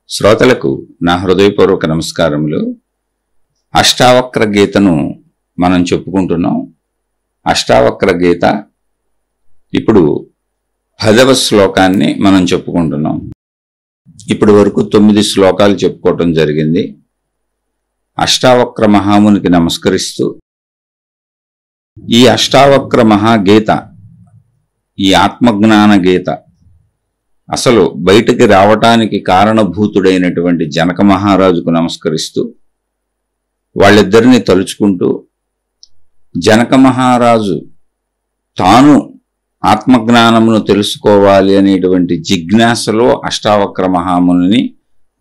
శ్రోతలకు నా హృదయపూర్వక నమస్కారములు. అష్టావక్ర గీతను మనం చెప్పుకుంటున్నాం. అష్టావక్ర గీత ఇప్పుడు 10వ శ్లోకాన్ని మనం చెప్పుకుంటున్నాం. ఇప్పటి వరకు 9 శ్లోకాలు చెప్పుకోవటం జరిగింది. అష్టావక్ర మహామునికి నమస్కరిస్తూ ఈ అష్టావక్ర మహాగీత, ఈ ఆత్మజ్ఞాన గీత అసలు బయటికి రావటానికి కారణభూతుడైనటువంటి జనక మహారాజుకు నమస్కరిస్తూ వాళ్ళిద్దరిని తలుచుకుంటూ, జనక మహారాజు తాను ఆత్మజ్ఞానమును తెలుసుకోవాలి అనేటువంటి జిజ్ఞాసలో అష్టావక్ర మహాముని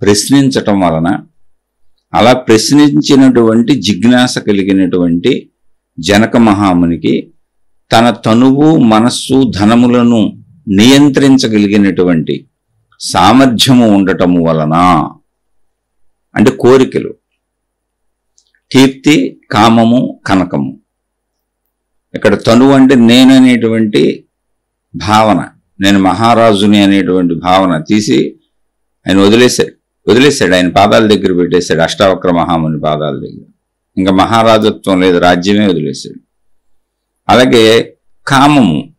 ప్రశ్నించటం వలన, అలా ప్రశ్నించినటువంటి జిజ్ఞాస కలిగినటువంటి జనక మహామునికి తన తనువు, మనస్సు, ధనములను నియంత్రించగలిగినటువంటి సామర్థ్యము ఉండటము వలన, అంటే కోరికలు, కీర్తి, కామము, కనకము. ఇక్కడ తనువు అంటే నేననేటువంటి భావన, నేను మహారాజుని అనేటువంటి భావన తీసి ఆయన వదిలేశాడు. ఆయన పాదాల దగ్గర పెట్టేశాడు, అష్టావక్ర మహాముని పాదాల దగ్గర. ఇంకా మహారాజత్వం లేదు, రాజ్యమే వదిలేశాడు. అలాగే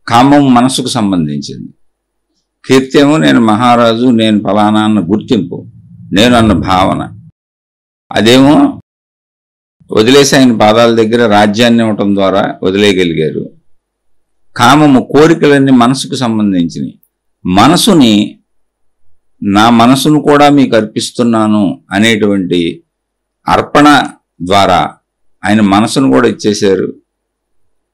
కామము మనసుకు సంబంధించింది. కీర్తేమో నేను మహారాజు, నేను ఫలానా అన్న గుర్తింపు, నేను అన్న భావన. అదేమో వదిలేసి ఆయన పాదాల దగ్గర రాజ్యాన్ని ఇవ్వటం ద్వారా వదిలేయగలిగారు. కామము, కోరికలన్నీ మనసుకు సంబంధించినవి. మనసుని, నా మనసును కూడా మీకు అర్పిస్తున్నాను అనేటువంటి అర్పణ ద్వారా ఆయన మనసును కూడా ఇచ్చేశారు.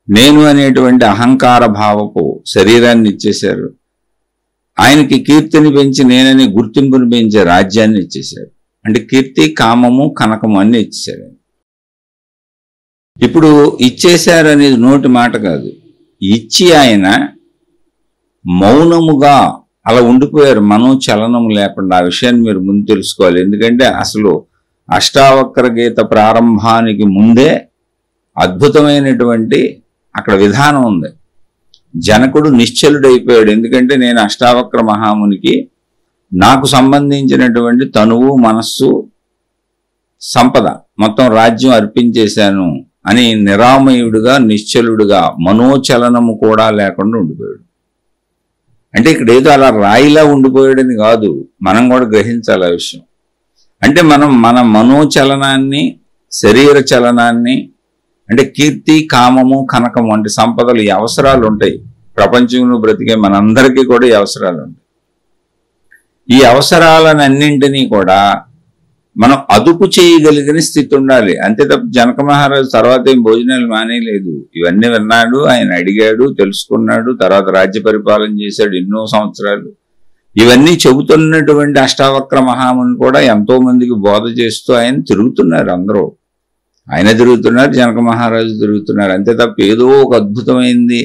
నేను అనేటువంటి అహంకార భావపు శరీరాన్ని ఇచ్చేశారు. ఆయనకి కీర్తిని పెంచి నేననే గుర్తింపుని పెంచే రాజ్యాన్ని ఇచ్చేశారు. అంటే కీర్తి, కామము, కనకము అన్నీ ఇచ్చేశారు. ఇప్పుడు ఇచ్చేశారు అనేది నోటి మాట కాదు, ఇచ్చి ఆయన మౌనముగా అలా ఉండిపోయారు, మనోచలనము లేకుండా. ఆ విషయాన్ని మీరు ముందు తెలుసుకోవాలి. ఎందుకంటే అసలు అష్టావక్ర గీత ప్రారంభానికి ముందే అద్భుతమైనటువంటి అక్కడ విధానం ఉంది. జనకుడు నిశ్చలుడైపోయాడు. ఎందుకంటే నేను అష్టావక్ర మహామునికి నాకు సంబంధించినటువంటి తనువు, మనస్సు, సంపద మొత్తం రాజ్యం అర్పించేశాను అని నిరామయుడుగా, నిశ్చలుడుగా, మనోచలనము కూడా లేకుండా ఉండిపోయాడు. అంటే ఇక్కడ ఏదో అలా రాయిలా ఉండిపోయాడని కాదు, మనం కూడా గ్రహించాలి ఆ విషయం. అంటే మనం మన మనోచలనాన్ని, శరీర చలనాన్ని, అంటే కీర్తి, కామము, కనకము అంటే సంపదలు, ఈ అవసరాలు ఉంటాయి. ప్రపంచంలో బ్రతికే మనందరికీ కూడా ఈ అవసరాలు ఉంటాయి. ఈ అవసరాలన్నింటినీ కూడా మనం అదుపు చేయగలిగిన స్థితి ఉండాలి. అంతే తప్ప జనక మహారాజు తర్వాత ఏం భోజనాలు మానేయలేదు. ఇవన్నీ విన్నాడు, ఆయన అడిగాడు, తెలుసుకున్నాడు, తర్వాత రాజ్య పరిపాలన చేశాడు ఎన్నో సంవత్సరాలు. ఇవన్నీ చెబుతున్నటువంటి అష్టావక్ర మహాముని కూడా ఎంతో మందికి బోధ చేస్తూ ఆయన తిరుగుతున్నారు. అందరూ ఆయన తిరుగుతున్నారు, జనక మహారాజు తిరుగుతున్నారు. అంతే తప్ప ఏదో ఒక అద్భుతమైంది,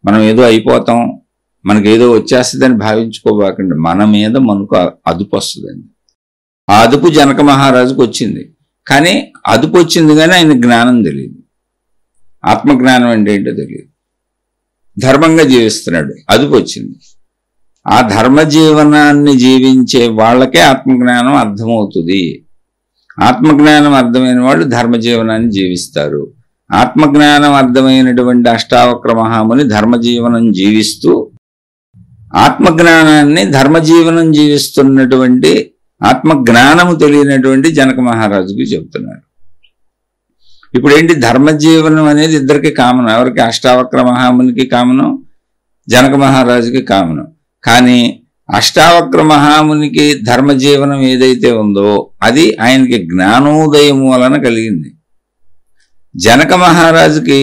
మనం ఏదో అయిపోతాం, మనకేదో వచ్చేస్తుందని భావించుకోబాకండి. మన మీద మనకు అదుపు వస్తుందండి. ఆ అదుపు జనక మహారాజుకు వచ్చింది. కానీ అదుపు వచ్చింది కానీ ఆయన జ్ఞానం తెలియదు, ఆత్మజ్ఞానం అంటే ఏంటో తెలియదు. ధర్మంగా జీవిస్తున్నాడు, అదుపు వచ్చింది. ఆ ధర్మ జీవనాన్ని జీవించే వాళ్ళకే ఆత్మజ్ఞానం అర్థమవుతుంది. ఆత్మజ్ఞానం అర్థమైన వాళ్ళు ధర్మజీవనాన్ని జీవిస్తారు. ఆత్మజ్ఞానం అర్థమైనటువంటి అష్టావక్ర మహాముని ధర్మజీవనం జీవిస్తూ, ఆత్మజ్ఞానాన్ని ధర్మజీవనం జీవిస్తున్నటువంటి, ఆత్మజ్ఞానము తెలియనటువంటి జనక మహారాజుకి చెబుతున్నారు. ఇప్పుడు ఏంటి, ధర్మజీవనం అనేది ఇద్దరికి కామను. ఎవరికి? అష్టావక్ర మహామునికి కామను, జనక మహారాజుకి కామను. కానీ అష్టావక్ర మహామునికి ధర్మజీవనం ఏదైతే ఉందో అది ఆయనకి జ్ఞానోదయం వలన కలిగింది. జనక మహారాజుకి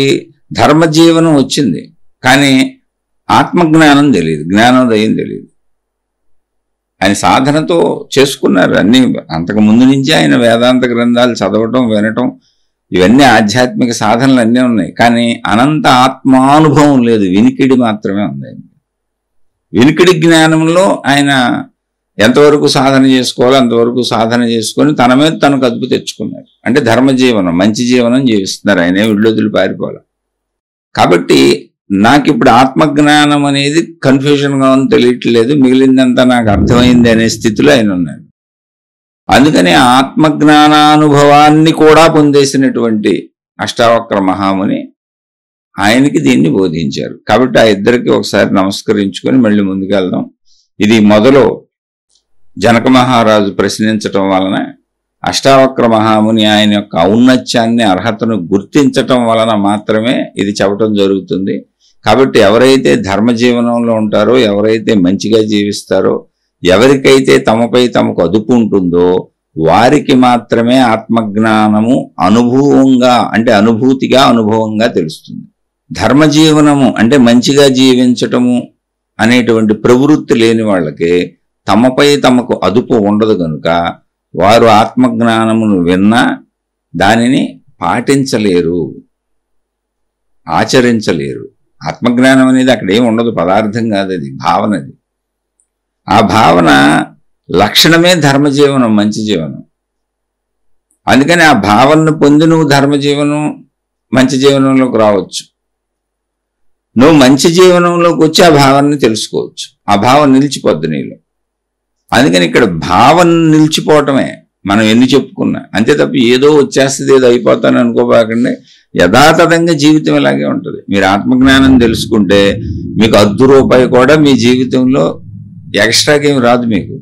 ధర్మజీవనం వచ్చింది కానీ ఆత్మజ్ఞానం తెలియదు, జ్ఞానోదయం తెలియదు. ఆయన సాధనతో చేసుకున్నారు అన్నీ. అంతకు ముందు నుంచి ఆయన వేదాంత గ్రంథాలు చదవటం, వినటం, ఇవన్నీ ఆధ్యాత్మిక సాధనలు అన్నీ ఉన్నాయి. కానీ అనంత ఆత్మానుభవం లేదు, వినికిడి మాత్రమే ఉంది. వినికిడి జ్ఞానంలో ఆయన ఎంతవరకు సాధన చేసుకోవాలో అంతవరకు సాధన చేసుకొని తన మీద తనకు అదుపు తెచ్చుకున్నారు. అంటే ధర్మజీవనం, మంచి జీవనం జీవిస్తున్నారు. ఆయన విడుదల పారిపోవాలి. కాబట్టి నాకు ఇప్పుడు ఆత్మజ్ఞానం అనేది కన్ఫ్యూజన్గా ఉంది, తెలియట్లేదు, మిగిలిందంతా నాకు అర్థమైంది అనే స్థితిలో ఆయన ఉన్నారు. అందుకని ఆత్మజ్ఞానానుభవాన్ని కూడా పొందేసినటువంటి అష్టావక్ర మహాముని ఆయనకి దీన్ని బోధించారు. కాబట్టి ఆ ఇద్దరికి ఒకసారి నమస్కరించుకొని మళ్ళీ ముందుకెళ్దాం. ఇది మొదలు జనక మహారాజు ప్రశ్నించటం వలన అష్టావక్ర మహాముని ఆయన యొక్క ఔన్నత్యాన్ని అర్హతను గుర్తించటం వలన మాత్రమే ఇది చెప్పటం జరుగుతుంది. కాబట్టి ఎవరైతే ధర్మ జీవనంలో ఉంటారో, ఎవరైతే మంచిగా జీవిస్తారో, ఎవరికైతే తమపై తమకు అదుపు ఉంటుందో వారికి మాత్రమే ఆత్మజ్ఞానము అనుభవంగా అంటే అనుభూతిగా అనుభవంగా తెలుస్తుంది. ధర్మజీవనము అంటే మంచిగా జీవించటము అనేటువంటి ప్రవృత్తి లేని వాళ్ళకి తమపై తమకు అదుపు ఉండదు కనుక వారు ఆత్మజ్ఞానమును విన్నా దానిని పాటించలేరు, ఆచరించలేరు. ఆత్మజ్ఞానం అనేది అక్కడ ఏమి ఉండదు, పదార్థం కాదు, అది భావనది. ఆ భావన లక్షణమే ధర్మజీవనం, మంచి జీవనం. అందుకని ఆ భావనను పొంది నువ్వు ధర్మజీవనం మంచి జీవనంలోకి రావచ్చు. నువ్వు మంచి జీవనంలోకి వచ్చి ఆ భావాన్ని తెలుసుకోవచ్చు. ఆ భావన నిలిచిపోద్ది నీలో. అందుకని ఇక్కడ భావన నిలిచిపోవటమే మనం ఎన్ని చెప్పుకున్నా. అంతే తప్ప ఏదో వచ్చేస్తుంది, ఏదో అయిపోతాను అనుకోబాకండి. యథాతథంగా జీవితం ఇలాగే ఉంటుంది. మీరు ఆత్మజ్ఞానం తెలుసుకుంటే మీకు ₹1 కూడా మీ జీవితంలో ఎక్స్ట్రాకేమి రాదు. మీకు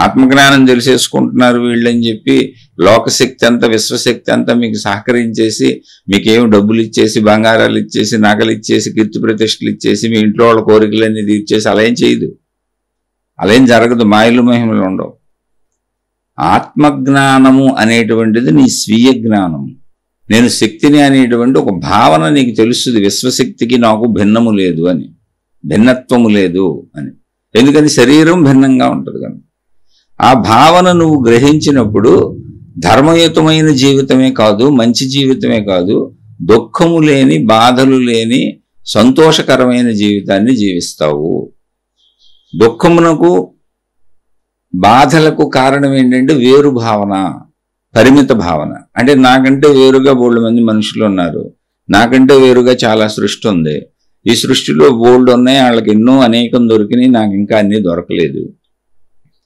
ఆత్మజ్ఞానం తెలిసేసుకుంటున్నారు వీళ్ళని చెప్పి లోకశక్తి అంతా, విశ్వశక్తి అంతా మీకు సహకరించేసి మీకేమి డబ్బులు ఇచ్చేసి, బంగారాలు ఇచ్చేసి, నగలు ఇచ్చేసి, కీర్తి ప్రతిష్టలు ఇచ్చేసి, మీ ఇంట్లో వాళ్ళ కోరికలన్నీ తీర్చేసి అలా ఏం చేయదు. అలా ఏం జరగదు. మాయలు మహిమలు ఉండవు. ఆత్మజ్ఞానము అనేటువంటిది నీ స్వీయ జ్ఞానము. నేను శక్తిని అనేటువంటి ఒక భావన నీకు తెలుస్తుంది. విశ్వశక్తికి నాకు భిన్నము లేదు అని, భిన్నత్వము లేదు అని. ఎందుకని శరీరం భిన్నంగా ఉంటుంది కనుక. ఆ భావన నువ్వు గ్రహించినప్పుడు ధర్మయుతమైన జీవితమే కాదు, మంచి జీవితమే కాదు, దుఃఖము లేని, బాధలు లేని సంతోషకరమైన జీవితాన్ని జీవిస్తావు. దుఃఖమునకు, బాధలకు కారణం ఏంటంటే వేరు భావన, పరిమిత భావన. అంటే నాకంటే వేరుగా బోల్డ్ మంది మనుషులు ఉన్నారు, నాకంటే వేరుగా చాలా సృష్టి ఉంది, ఈ సృష్టిలో బోల్డ్ ఉన్నాయి, వాళ్ళకి ఎన్నో అనేకం దొరికినాయి, నాకు ఇంకా అన్నీ దొరకలేదు,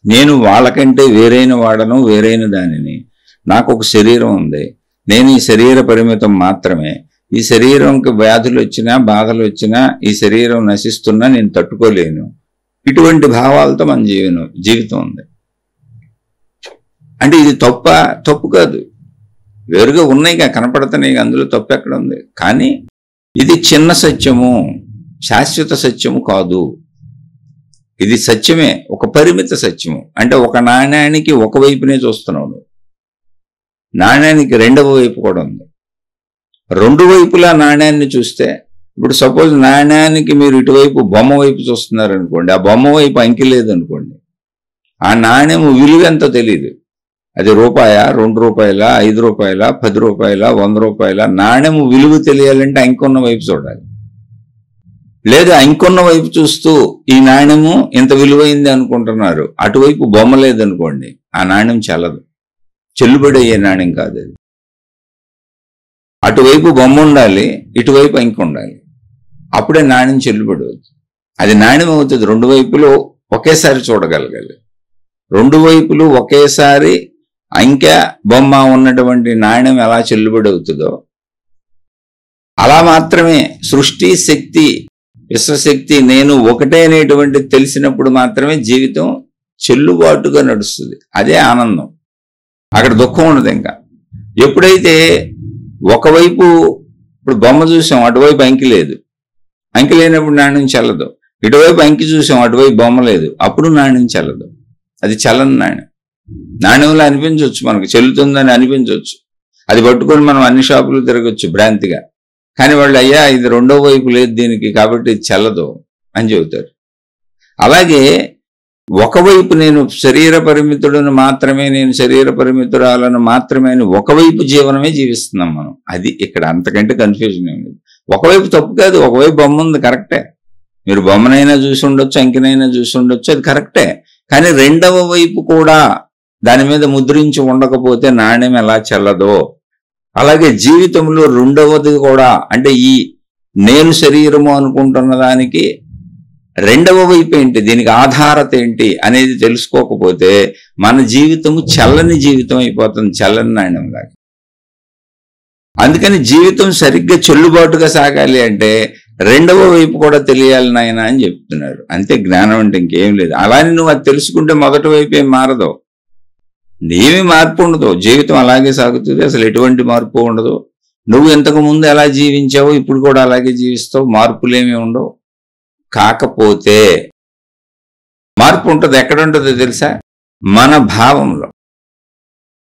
నేను వాళ్ళకంటే వేరైన వాడను, వేరైన దానిని, నాకు ఒక శరీరం ఉంది, నేను ఈ శరీర పరిమితం మాత్రమే, ఈ శరీరంకి వ్యాధులు వచ్చినా, బాధలు వచ్చినా, ఈ శరీరం నశిస్తున్నా నేను తట్టుకోలేను. ఇటువంటి భావాలతో మన జీవితం ఉంది. అంటే ఇది తప్పు కాదు, వేరుగా ఉన్నాయిగా, కనపడుతున్నాయి, అందులో తప్పు ఎక్కడ ఉంది. కానీ ఇది చిన్న సత్యము, శాశ్వత సత్యము కాదు. ఇది సత్యమే, ఒక పరిమిత సత్యము. అంటే ఒక నాణ్యానికి ఒకవైపునే చూస్తున్నాడు, నాణ్యానికి రెండవ వైపు కూడా ఉంది. రెండు వైపులా నాణ్యాన్ని చూస్తే, ఇప్పుడు సపోజ్ నాణ్యానికి మీరు ఇటువైపు బొమ్మ వైపు చూస్తున్నారు అనుకోండి, ఆ బొమ్మ వైపు అంకి లేదనుకోండి, ఆ నాణ్యం విలువ ఎంతో తెలియదు. అది ₹1, ₹2, ₹5, ₹10, ₹100. నాణ్యం విలువ తెలియాలంటే అంకున్న వైపు చూడాలి. లేదా అంకున్న వైపు చూస్తూ ఈ నాణ్యము ఇంత విలువైంది అనుకుంటున్నారు, అటువైపు బొమ్మ లేదనుకోండి, ఆ నాణ్యం చెల్లదు, చెల్లుబడి అయ్యే నాణ్యం కాదు అది. అటువైపు బొమ్మ ఉండాలి, ఇటువైపు అంకి ఉండాలి, అప్పుడే నాణ్యం చెల్లుబడి అవుతుంది. అది నాణ్యం అవుతుంది. రెండు వైపులు ఒకేసారి చూడగలగాలి. రెండు వైపులు ఒకేసారి అంకె బొమ్మ ఉన్నటువంటి నాణ్యం ఎలా చెల్లుబడి అవుతుందో అలా మాత్రమే సృష్టి శక్తి, విశ్వశక్తి, నేను ఒకటే అనేటువంటి తెలిసినప్పుడు మాత్రమే జీవితం చెల్లుబాటుగా నడుస్తుంది. అదే ఆనందం. అక్కడ దుఃఖం ఉండదు. ఇంకా ఎప్పుడైతే ఒకవైపు, ఇప్పుడు బొమ్మ చూసాం, అటువైపు అంకి లేదు, అంకి లేనప్పుడు నాణ్యం చెల్లదు. ఇటువైపు అంకి చూసాం, అటువైపు బొమ్మ లేదు, అప్పుడు నాణ్యం చెల్లదు. అది చల్లని నాణ్యం. నాణ్యంలో అనిపించవచ్చు, మనకు చెల్లుతుందని అనిపించవచ్చు. అది పట్టుకొని మనం అన్ని షాపులు తిరగచ్చు భ్రాంతిగా. కానీ వాళ్ళు, అయ్యా ఇది రెండో వైపు లేదు దీనికి, కాబట్టి ఇది చెల్లదు అని చెబుతారు. అలాగే ఒకవైపు నేను శరీర పరిమితులను మాత్రమే, నేను శరీర పరిమితురాలను మాత్రమే అని ఒకవైపు జీవనమే జీవిస్తున్నాం మనం. అది ఇక్కడ అంతకంటే కన్ఫ్యూజన్ ఏం లేదు. ఒకవైపు తప్పు కాదు, ఒకవైపు బొమ్మ ఉంది, కరెక్టే. మీరు బొమ్మనైనా చూసి ఉండొచ్చు, అంకినైనా చూసి ఉండొచ్చు, అది కరెక్టే. కానీ రెండవ వైపు కూడా దాని మీద ముద్రించి ఉండకపోతే నాణ్యం ఎలా చెల్లదో, అలాగే జీవితంలో రెండవది కూడా, అంటే ఈ నేను శరీరము అనుకుంటున్న దానికి రెండవ వైపు ఏంటి, దీనికి ఆధారత ఏంటి అనేది తెలుసుకోకపోతే మన జీవితము చల్లని జీవితం అయిపోతుంది, చల్లని నాణ్యంలాగా. అందుకని జీవితం సరిగ్గా చెల్లుబాటుగా సాగాలి అంటే రెండవ వైపు కూడా తెలియాలి నాయన అని చెప్తున్నారు. అంతే జ్ఞానం అంటే ఇంకేం లేదు. అలానే నువ్వు అది తెలుసుకుంటే మొదటి వైపు ఏం మారదు, ఏమీ మార్పు ఉండదు, జీవితం అలాగే సాగుతుంది, అసలు ఎటువంటి మార్పు ఉండదు. నువ్వు ఇంతకు ముందు ఎలా జీవించావో ఇప్పుడు కూడా అలాగే జీవిస్తావు, మార్పులేమీ ఉండవు. కాకపోతే మార్పు ఉంటుంది. ఎక్కడ ఉంటుందో తెలుసా? మన భావంలో.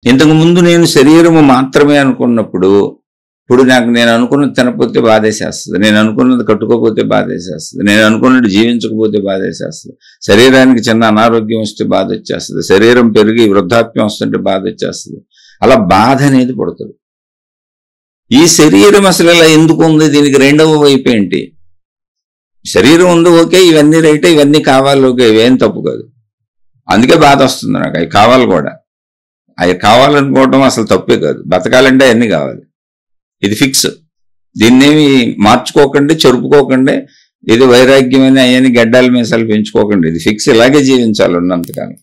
ఇంతకు ముందు నేను శరీరము మాత్రమే అనుకున్నప్పుడు, ఇప్పుడు నేను అనుకున్నది తినకపోతే బాధేసేస్తుంది, నేను అనుకున్నది కట్టుకోకపోతే బాధేసేస్తుంది, నేను అనుకున్నది జీవించకపోతే బాధేసేస్తుంది, శరీరానికి చిన్న అనారోగ్యం వస్తే బాధ వచ్చేస్తుంది, శరీరం పెరిగి వృద్ధాప్యం వస్తుంటే బాధ వచ్చేస్తుంది. అలా బాధ అనేది పడుతుంది. ఈ శరీరం అసలు ఇలా ఎందుకు ఉంది, దీనికి రెండవ వైపు ఏంటి? శరీరం ఉంది, ఓకే, ఇవన్నీ రైటే, ఇవన్నీ కావాలి, ఓకే, ఇవేం తప్పు కాదు. అందుకే బాధ వస్తుంది నాకు. అవి కావాలి కూడా, అవి కావాలనుకోవటం అసలు తప్పే కాదు. బతకాలంటే అవన్నీ కావాలి, ఇది ఫిక్స్. దీన్నేమి మార్చుకోకండి, చెరుపుకోకండి, ఇది వైరాగ్యమైన అయ్యని గడ్డాల మీసాలు పెంచుకోకండి, ఇది ఫిక్స్, ఇలాగే జీవించాలి ఉన్నంతకాలం.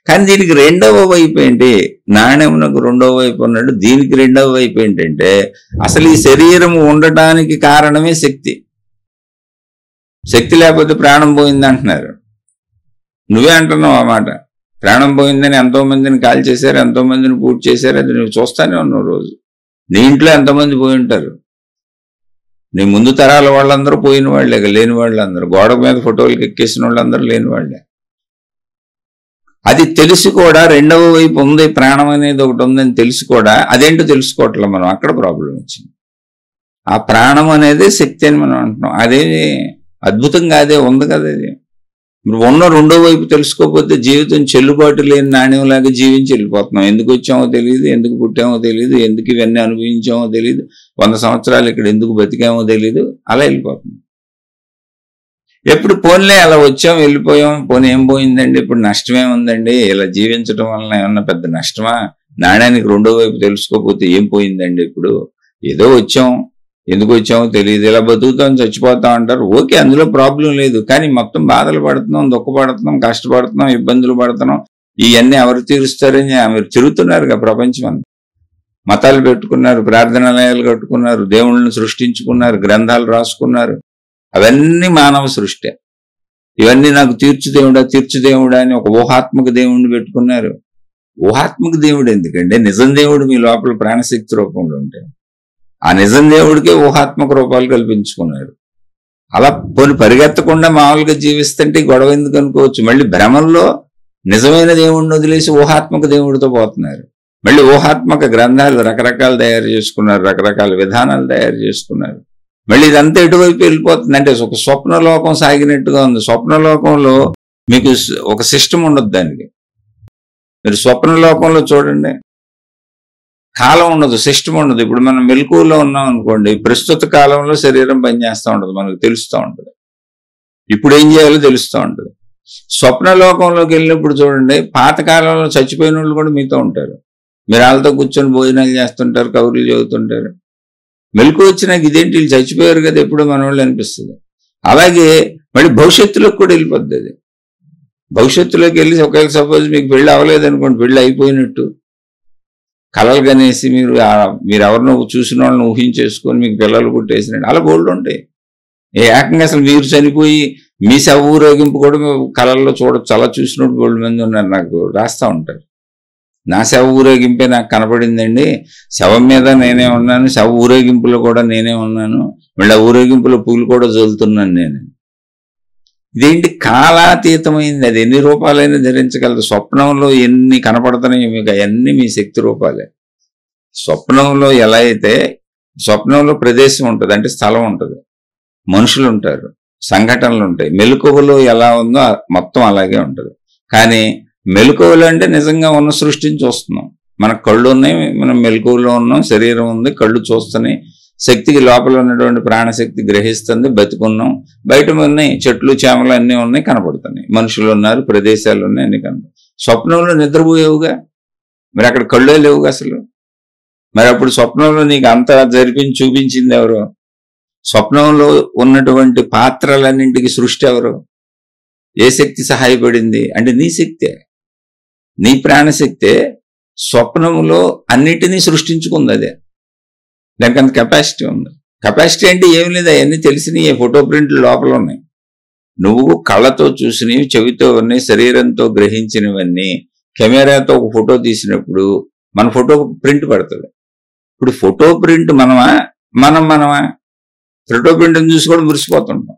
కానీ దీనికి రెండవ వైపు ఏంటి? నాణ్యమునకు రెండవ వైపు ఉన్నాడు, దీనికి రెండవ వైపు ఏంటంటే అసలు ఈ శరీరం ఉండటానికి కారణమే శక్తి. శక్తి లేకపోతే ప్రాణం పోయింది అంటున్నారు. నువ్వే అంటున్నావు ఆ మాట. ప్రాణం పోయిందని ఎంతో మందిని కాల్ చేశారు, ఎంతో మందిని పూర్తి చేశారు, అది నువ్వు చూస్తానే ఉన్నావు రోజు. నీ ఇంట్లో ఎంతమంది పోయి ఉంటారు? నీ ముందు తరాల వాళ్ళందరూ పోయిన వాళ్లే, లేని వాళ్ళందరూ, గోడ మీద ఫోటోలకు ఎక్కేసిన వాళ్ళందరూ లేని వాళ్లే. అది తెలిసి కూడా రెండవ వైపు ఉంది, ప్రాణం అనేది ఒకటి ఉందని తెలిసి కూడా అదేంటో తెలుసుకోవట్లే మనం. అక్కడ ప్రాబ్లం వచ్చింది. ఆ ప్రాణం అనేది శక్తి అని మనం అంటున్నాం. అదే అద్భుతంగా అదే ఉంది కదా. అది ఉన్న రెండో వైపు తెలుసుకోకపోతే జీవితం చెల్లుబాటు లేని నాణ్యంలాగా జీవించి వెళ్ళిపోతున్నాం. ఎందుకు వచ్చామో తెలియదు, ఎందుకు పుట్టామో తెలియదు, ఎందుకు ఇవన్నీ అనుభవించామో తెలియదు, 100 సంవత్సరాలు ఇక్కడ ఎందుకు బతికామో తెలియదు, అలా వెళ్ళిపోతున్నాం. ఎప్పుడు పోన్లే అలా వచ్చాం వెళ్ళిపోయాం, పోనీ ఏం పోయిందండి, ఇప్పుడు నష్టమే ఉందండి, ఇలా జీవించడం వలన ఏమన్నా పెద్ద నష్టమా? నాణ్యానికి రెండో వైపు తెలుసుకోకపోతే ఏం పోయిందండి? ఇప్పుడు ఏదో వచ్చాం, ఎందుకు వచ్చామో తెలియదు, ఇలా బతుకుతాం, చచ్చిపోతాం అంటారు. ఓకే, అందులో ప్రాబ్లం లేదు. కానీ మొత్తం బాధలు పడుతున్నాం, దుఃఖపడుతున్నాం, కష్టపడుతున్నాం, ఇబ్బందులు పడుతున్నాం. ఇవన్నీ ఎవరు తీరుస్తారని మీరు తిరుగుతున్నారుగా ప్రపంచం అంతా. మతాలు పెట్టుకున్నారు, ప్రార్థనాలయాలు కట్టుకున్నారు, దేవుళ్ళని సృష్టించుకున్నారు, గ్రంథాలు రాసుకున్నారు. అవన్నీ మానవ సృష్టి. ఇవన్నీ నాకు తీర్చుదేవుడా అని ఒక ఊహాత్మక దేవుడిని పెట్టుకున్నారు. ఊహాత్మక దేవుడు ఎందుకంటే నిజం దేవుడు మీ లోపల ప్రాణశక్తి రూపంలో ఉంటే ఆ నిజం దేవుడికే ఊహాత్మక రూపాలు కల్పించుకున్నారు. అలా పోని పరిగెత్తకుండా మామూలుగా జీవిస్తుంటే గొడవ ఎందుకు అనుకోవచ్చు. మళ్ళీ భ్రమంలో నిజమైన దేవుడిని వదిలేసి ఊహాత్మక దేవుడితో పోతున్నారు. మళ్ళీ ఊహాత్మక గ్రంథాలు రకరకాలు తయారు చేసుకున్నారు, రకరకాల విధానాలు తయారు చేసుకున్నారు. మళ్ళీ ఇదంతా ఎటువైపు వెళ్ళిపోతుంది అంటే ఒక స్వప్నలోకం సాగినట్టుగా ఉంది. స్వప్నలోకంలో మీకు ఒక సిస్టమ్ ఉండదు. దానికి మీరు స్వప్నలోకంలో చూడండి, కాలం ఉండదు, సిస్టమ్ ఉండదు. ఇప్పుడు మనం మెలకువలో ఉన్నాం అనుకోండి, ప్రస్తుత కాలంలో శరీరం పనిచేస్తూ ఉంటుంది, మనకు తెలుస్తూ ఉంటుంది, ఇప్పుడు ఏం చేయాలో తెలుస్తూ ఉంటుంది. స్వప్నలోకంలోకి వెళ్ళినప్పుడు చూడండి, పాతకాలంలో చచ్చిపోయిన వాళ్ళు కూడా మీతో ఉంటారు. మీరు వాళ్ళతో కూర్చొని భోజనాలు చేస్తుంటారు, కబుర్లు చెబుతుంటారు. మెలకు వచ్చినాక ఇదేంటి వీళ్ళు చచ్చిపోయారు కదా ఎప్పుడో మన వాళ్ళు అనిపిస్తుంది. అలాగే మళ్ళీ భవిష్యత్తులోకి కూడా వెళ్ళిపోద్ది. అది భవిష్యత్తులోకి వెళ్ళి ఒకవేళ సపోజ్ మీకు పెళ్ళి అవ్వలేదు అనుకోండి, పెళ్ళి అయిపోయినట్టు కలలు కనేసి మీరు ఎవరినో చూసిన వాళ్ళని ఊహించేసుకొని మీకు పిల్లలు పుట్టేసినట్టు అలా బోల్డ్ ఉంటాయి. ఏకంగా అసలు మీరు చనిపోయి మీ శవ ఊరేగింపు కూడా కళల్లో చూడొచ్చు. అలా చూసినట్టు బోల్డ్ మంది ఉన్నారు, నాకు రాస్తూ ఉంటారు. నా శవ ఊరేగింపే నాకు కనపడిందండి, శవం మీద నేనే ఉన్నాను, శవ ఊరేగింపులో కూడా నేనే ఉన్నాను, మళ్ళీ ఆ ఊరేగింపులో పూలు కూడా చల్లుతున్నాను నేను. ఇదేంటి కాలాతీతమైంది, అది ఎన్ని రూపాలైనా ధరించగలదు. స్వప్నంలో ఎన్ని కనపడుతున్నాయి మీకు అవన్నీ మీ శక్తి రూపాలే. స్వప్నంలో ఎలా అయితే స్వప్నంలో ప్రదేశం ఉంటుంది, అంటే స్థలం ఉంటుంది, మనుషులు ఉంటారు, సంఘటనలు ఉంటాయి. మెలకువలో ఎలా ఉందో మొత్తం అలాగే ఉంటుంది. కానీ మెలకువలు అంటే నిజంగా ఉన్న సృష్టిని చూస్తున్నాం. మనకు కళ్ళు ఉన్నాయి, మనం మెలకువలో ఉన్నాం, శరీరం ఉంది, కళ్ళు చూస్తున్నాయి, శక్తికి లోపల ఉన్నటువంటి ప్రాణశక్తి గ్రహిస్తుంది, బతికున్నాం, బయట ఉన్నాయి చెట్లు చేమలు అన్నీ ఉన్నాయి, కనపడుతున్నాయి, మనుషులు ఉన్నారు, ప్రదేశాలు ఉన్నాయి, అన్ని కనపడుతున్నాయి. స్వప్నంలో నిద్రపోయేవుగా, మరి అక్కడ కళ్ళే లేవుగా అసలు. మరి అప్పుడు స్వప్నంలో నీకు అంతా జరిపించి చూపించింది ఎవరు? స్వప్నంలో ఉన్నటువంటి పాత్రలన్నింటికి సృష్టి ఎవరు? ఏ శక్తి సహాయపడింది అంటే నీ శక్తే, నీ ప్రాణశక్తే స్వప్నములో అన్నిటినీ సృష్టించుకుంది. అదే దానికి అంత కెపాసిటీ ఉంది. కెపాసిటీ అంటే ఏం లేదు, అవన్నీ తెలిసినవి ఫోటో ప్రింట్లు లోపల ఉన్నాయి. నువ్వు కళ్ళతో చూసినవి, చెవితో ఉన్నాయి, శరీరంతో గ్రహించినవన్నీ కెమెరాతో ఒక ఫోటో తీసినప్పుడు మన ఫోటో ప్రింట్ పడుతుంది. ఇప్పుడు ఫోటో ప్రింట్ మనమా ఫోటో ప్రింట్ చూసి కూడా మురిసిపోతుంటాం.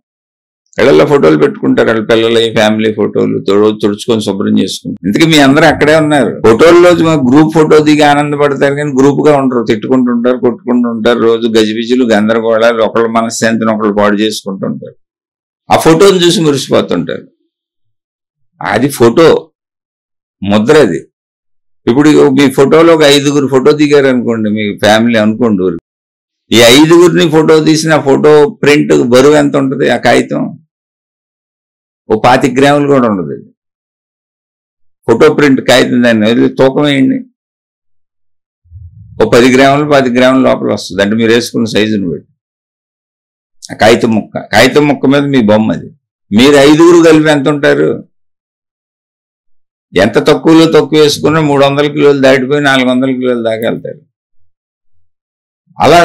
ఇళ్లలో ఫోటోలు పెట్టుకుంటారు, వాళ్ళ పిల్లలు ఫ్యామిలీ ఫోటోలు తుడుచుకొని శుభ్రం చేసుకుంటారు. ఇందుకే మీ అందరూ అక్కడే ఉన్నారు. ఫోటోల్లో గ్రూప్ ఫోటో దిగి ఆనందపడతారు కానీ గ్రూప్ గా ఉంటారు, తిట్టుకుంటుంటారు, కొట్టుకుంటుంటారు, రోజు గజిబిజులు గందరగోళాలు, ఒకళ్ళ మనశ్శాంతిని ఒకళ్ళు పాడు చేసుకుంటుంటారు. ఆ ఫోటోని చూసి మురిసిపోతుంటారు. అది ఫోటో ముద్ర. అది ఇప్పుడు మీ ఫోటోలో ఒక 5గురు ఫోటో దిగారు అనుకోండి, మీ ఫ్యామిలీ అనుకోండి. ఈ 5గురిని ఫోటో తీసిన ఫోటో ప్రింట్ బరువు ఎంత ఉంటుంది? ఆ కాగితం ఓ 25 గ్రాములు కూడా ఉండదు. ఫోటో ప్రింట్ కాగితం దాన్ని తూకం వేయండి, ఓ 10 గ్రాములు 10 గ్రాముల లోపల వస్తుంది. అంటే మీరు వేసుకున్న సైజుని బట్టి ఆ కాగితం ముక్క మీద మీ బొమ్మ. అది మీరు 5గురు కలిపి ఎంత ఉంటారు? ఎంత తక్కువలో తక్కువ వేసుకున్నా 300 కిలోలు దాటిపోయి 400 కిలోలు దాకా వెళ్తారు. అలా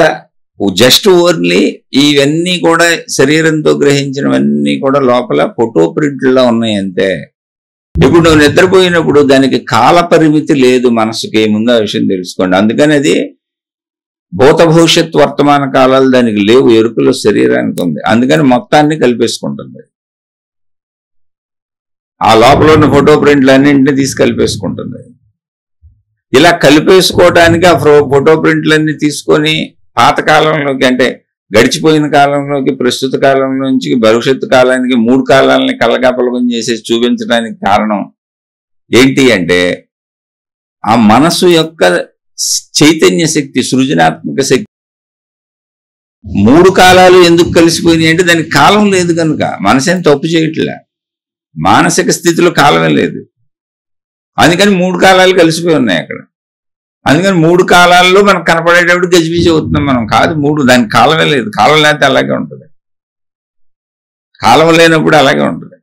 జస్ట్ ఓన్లీ ఇవన్నీ కూడా శరీరంతో గ్రహించినవన్నీ కూడా లోపల ఫోటో ప్రింట్లో ఉన్నాయి అంతే. ఇప్పుడు నువ్వు నిద్రపోయినప్పుడు దానికి కాల పరిమితి లేదు మనసుకి, ముందు ఆ విషయం తెలుసుకోండి. అందుకని అది భూత భవిష్యత్ వర్తమాన కాలాలు దానికి లేవు, ఎరుకలో శరీరానికి ఉంది. అందుకని మొత్తాన్ని కలిపేసుకుంటుంది. ఆ లోపల ఉన్న ఫోటో ప్రింట్లు అన్నింటినీ తీసి కలిపేసుకుంటుంది. ఇలా కలిపేసుకోవడానికి ఆ ఫోటో ప్రింట్లన్నీ తీసుకొని పాత కాలంలోకి, అంటే గడిచిపోయిన కాలంలోకి, ప్రస్తుత కాలంలోంచి భవిష్యత్తు కాలానికి 3 కాలాలని కళ్ళకపలకం చేసేసి చూపించడానికి కారణం ఏంటి అంటే ఆ మనసు యొక్క చైతన్య శక్తి, సృజనాత్మక శక్తి. 3 కాలాలు ఎందుకు కలిసిపోయినాయి అంటే దానికి కాలం లేదు కనుక. మనసేం తప్పు చేయట్లే, మానసిక స్థితిలో కాలమే లేదు. అందుకని 3 కాలాలు కలిసిపోయి ఉన్నాయి అక్కడ. అందుకని 3 కాలాల్లో మనకు కనపడేటప్పుడు గజిబిజి అవుతున్నాం మనం. కాదు 3, దానికి కాలమే లేదు. కాలం లేకపోతే అలాగే ఉంటుంది, కాలం లేనప్పుడు అలాగే ఉంటుంది.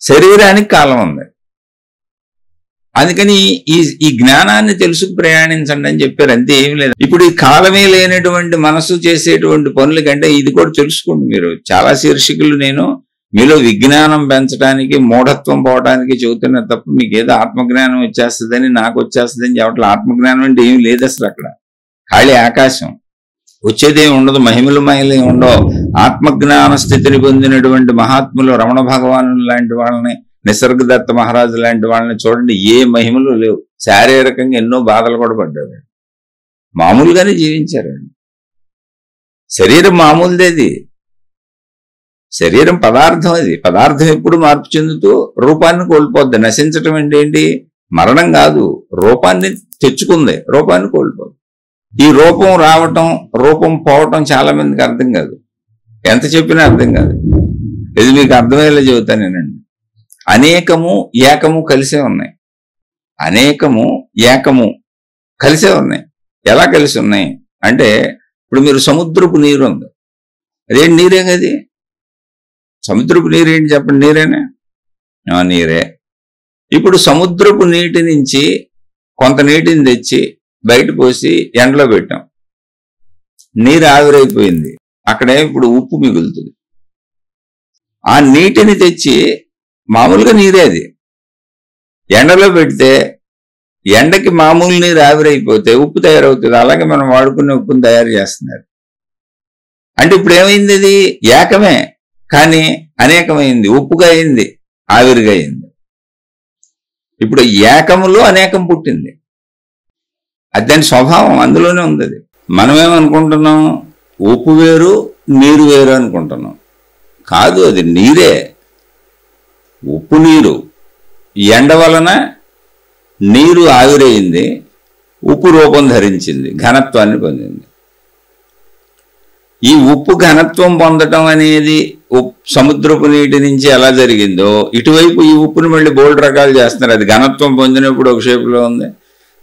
శరీరానికి కాలం ఉంది. అందుకని ఈ జ్ఞానాన్ని తెలుసుకు ప్రయాణించండి అని చెప్పారు, అంతే, ఏమి లేదు. ఇప్పుడు ఈ కాలమే లేనటువంటి మనసు చేసేటువంటి పనుల కంటే ఇది కూడా తెలుసుకోండి మీరు. చాలా శీర్షికలు నేను మీలో విజ్ఞానం పెంచడానికి, మూఢత్వం పోవడానికి చెబుతున్నా తప్ప మీకు ఏదో ఆత్మజ్ఞానం వచ్చేస్తుందని, నాకు వచ్చేస్తుందని చెప్పట్లేదు. ఆత్మజ్ఞానం అంటే ఏమి లేదు అసలు. అక్కడ ఖాళీ ఆకాశం, వచ్చేదేమి ఉండదు, మహిమలు మహిళ ఉండవు. ఆత్మజ్ఞాన స్థితిని పొందినటువంటి మహాత్ములు, రమణ భగవాను లాంటి వాళ్ళని, నిసర్గదత్త మహారాజు లాంటి వాళ్ళని చూడండి, ఏ మహిమలు లేవు. శారీరకంగా ఎన్నో బాధలు కూడా పడ్డారు, మామూలుగానే జీవించారండి. శరీరం మామూలుదేది, శరీరం పదార్థం. అది పదార్థం ఎప్పుడు మార్పు చెందుతూ రూపాన్ని కోల్పోద్ది. నశించటం అంటే ఏంటి? మరణం కాదు, రూపాన్ని తెచ్చుకుంది, రూపాన్ని కోల్పోద్ది. ఈ రూపం రావటం, రూపం పోవటం చాలా మందికి అర్థం కాదు, ఎంత చెప్పినా అర్థం కాదు. ఇది మీకు అర్థమయ్యేలా చెబుతాను నేనండి. అనేకము ఏకము కలిసే ఉన్నాయి, అనేకము ఏకము కలిసే ఉన్నాయి. ఎలా కలిసి ఉన్నాయి అంటే, ఇప్పుడు మీరు సముద్రపు నీరు ఉంది, అదేంటి? నీరే కది. సముద్రపు నీరు ఏంటి చెప్పండి? నీరేనా? నీరే. ఇప్పుడు సముద్రపు నీటి నుంచి కొంత నీటిని తెచ్చి బయట పోసి ఎండలో పెట్టాం, నీరు ఆవిరైపోయింది, అక్కడే ఇప్పుడు ఉప్పు మిగులుతుంది. ఆ నీటిని తెచ్చి, మామూలుగా నీరే అది, ఎండలో పెడితే ఎండకి మామూలు నీరు ఆవిరైపోతే ఉప్పు తయారవుతుంది. అలాగే మనం వాడుకునే ఉప్పుని తయారు చేస్తున్నారు. అంటే ఇప్పుడు ఏమైంది? అది ఏకమే కానీ అనేకమైంది, ఉప్పుగా అయింది, ఆవిరిగా అయింది. ఇప్పుడు ఏకములో అనేకం పుట్టింది. అది దాని స్వభావం, అందులోనే ఉంది. అది మనమేమనుకుంటున్నాం, ఉప్పు వేరు నీరు వేరు అనుకుంటున్నాం. కాదు, అది నీరే. ఉప్పు నీరు, ఎండ వలన నీరు ఆవిరైంది, ఉప్పు రూపం ధరించింది, ఘనత్వాన్ని పొందింది. ఈ ఉప్పు ఘనత్వం పొందటం అనేది సముద్రపు నీటి నుంచి ఎలా జరిగిందో, ఇటువైపు ఈ ఉప్పును మళ్ళీ బోల్డ్ రకాలు చేస్తున్నారు. అది ఘనత్వం పొందినప్పుడు ఒక షేపులో ఉంది,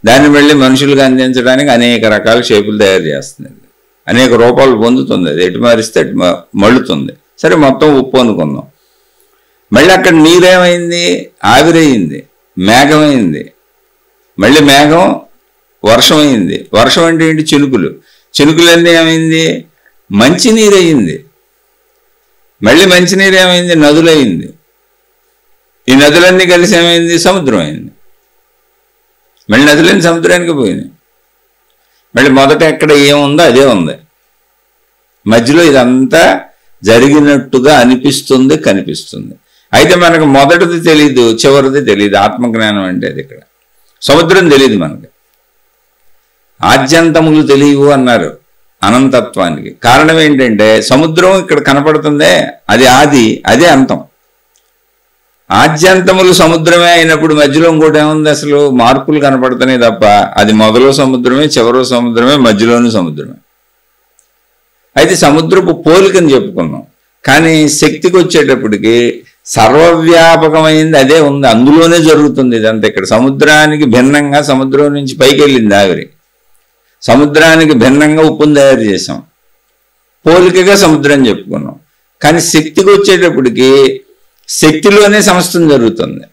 దాన్ని మళ్ళీ మనుషులకు అందించడానికి అనేక రకాల షేపులు తయారు చేస్తున్నారు, అనేక రూపాలు పొందుతుంది. అది ఎటు మారిస్తే అటు మళ్ళుతుంది. సరే, మొత్తం ఉప్పు అనుకుందాం. మళ్ళీ అక్కడ నీరేమైంది? ఆవిరయింది, మేఘమైంది. మళ్ళీ మేఘం వర్షమైంది. వర్షం అంటే ఏంటి? చినుకులు. చినుకులన్నీ ఏమైంది? మంచినీరు అయింది. మళ్ళీ మంచినీరు ఏమైంది? నదులైంది. ఈ నదులన్నీ కలిసి ఏమైంది? సముద్రం అయింది. మళ్ళీ నదులన్నీ సముద్రానికి పోయినాయి. మళ్ళీ మొదట ఎక్కడ ఏముందో అదే ఉంది. మధ్యలో ఇదంతా జరిగినట్టుగా అనిపిస్తుంది, కనిపిస్తుంది. అయితే మనకు మొదటిది తెలీదు, చివరిది తెలీదు. ఆత్మజ్ఞానం అంటే అది. ఇక్కడ సముద్రం తెలియదు మనకి. ఆద్యంతములు తెలియవు అన్నారు అనంతత్వానికి. కారణం ఏంటంటే సముద్రం ఇక్కడ కనపడుతుందే, అది ఆది, అదే అంతం. ఆద్యంతములు సముద్రమే అయినప్పుడు మధ్యలో ఇంకోటి ఏముంది? అసలు మార్పులు కనపడుతున్నాయి తప్ప అది మొదలో సముద్రమే, చివరో సముద్రమే, మధ్యలోని సముద్రమే. అయితే సముద్రపు పోలికని చెప్పుకున్నాం. కానీ శక్తికి వచ్చేటప్పటికి సర్వవ్యాపకమైంది అదే ఉంది, అందులోనే జరుగుతుంది ఇదంతా. ఇక్కడ సముద్రానికి భిన్నంగా సముద్రం నుంచి పైకి వెళ్ళింది ఆవిరి. సముద్రానికి భిన్నంగా ఉప్పును తయారు చేసాం, పోలికగా సముద్రం చెప్పుకున్నాం. కానీ శక్తికి వచ్చేటప్పటికి శక్తిలోనే సమస్తం జరుగుతుంది,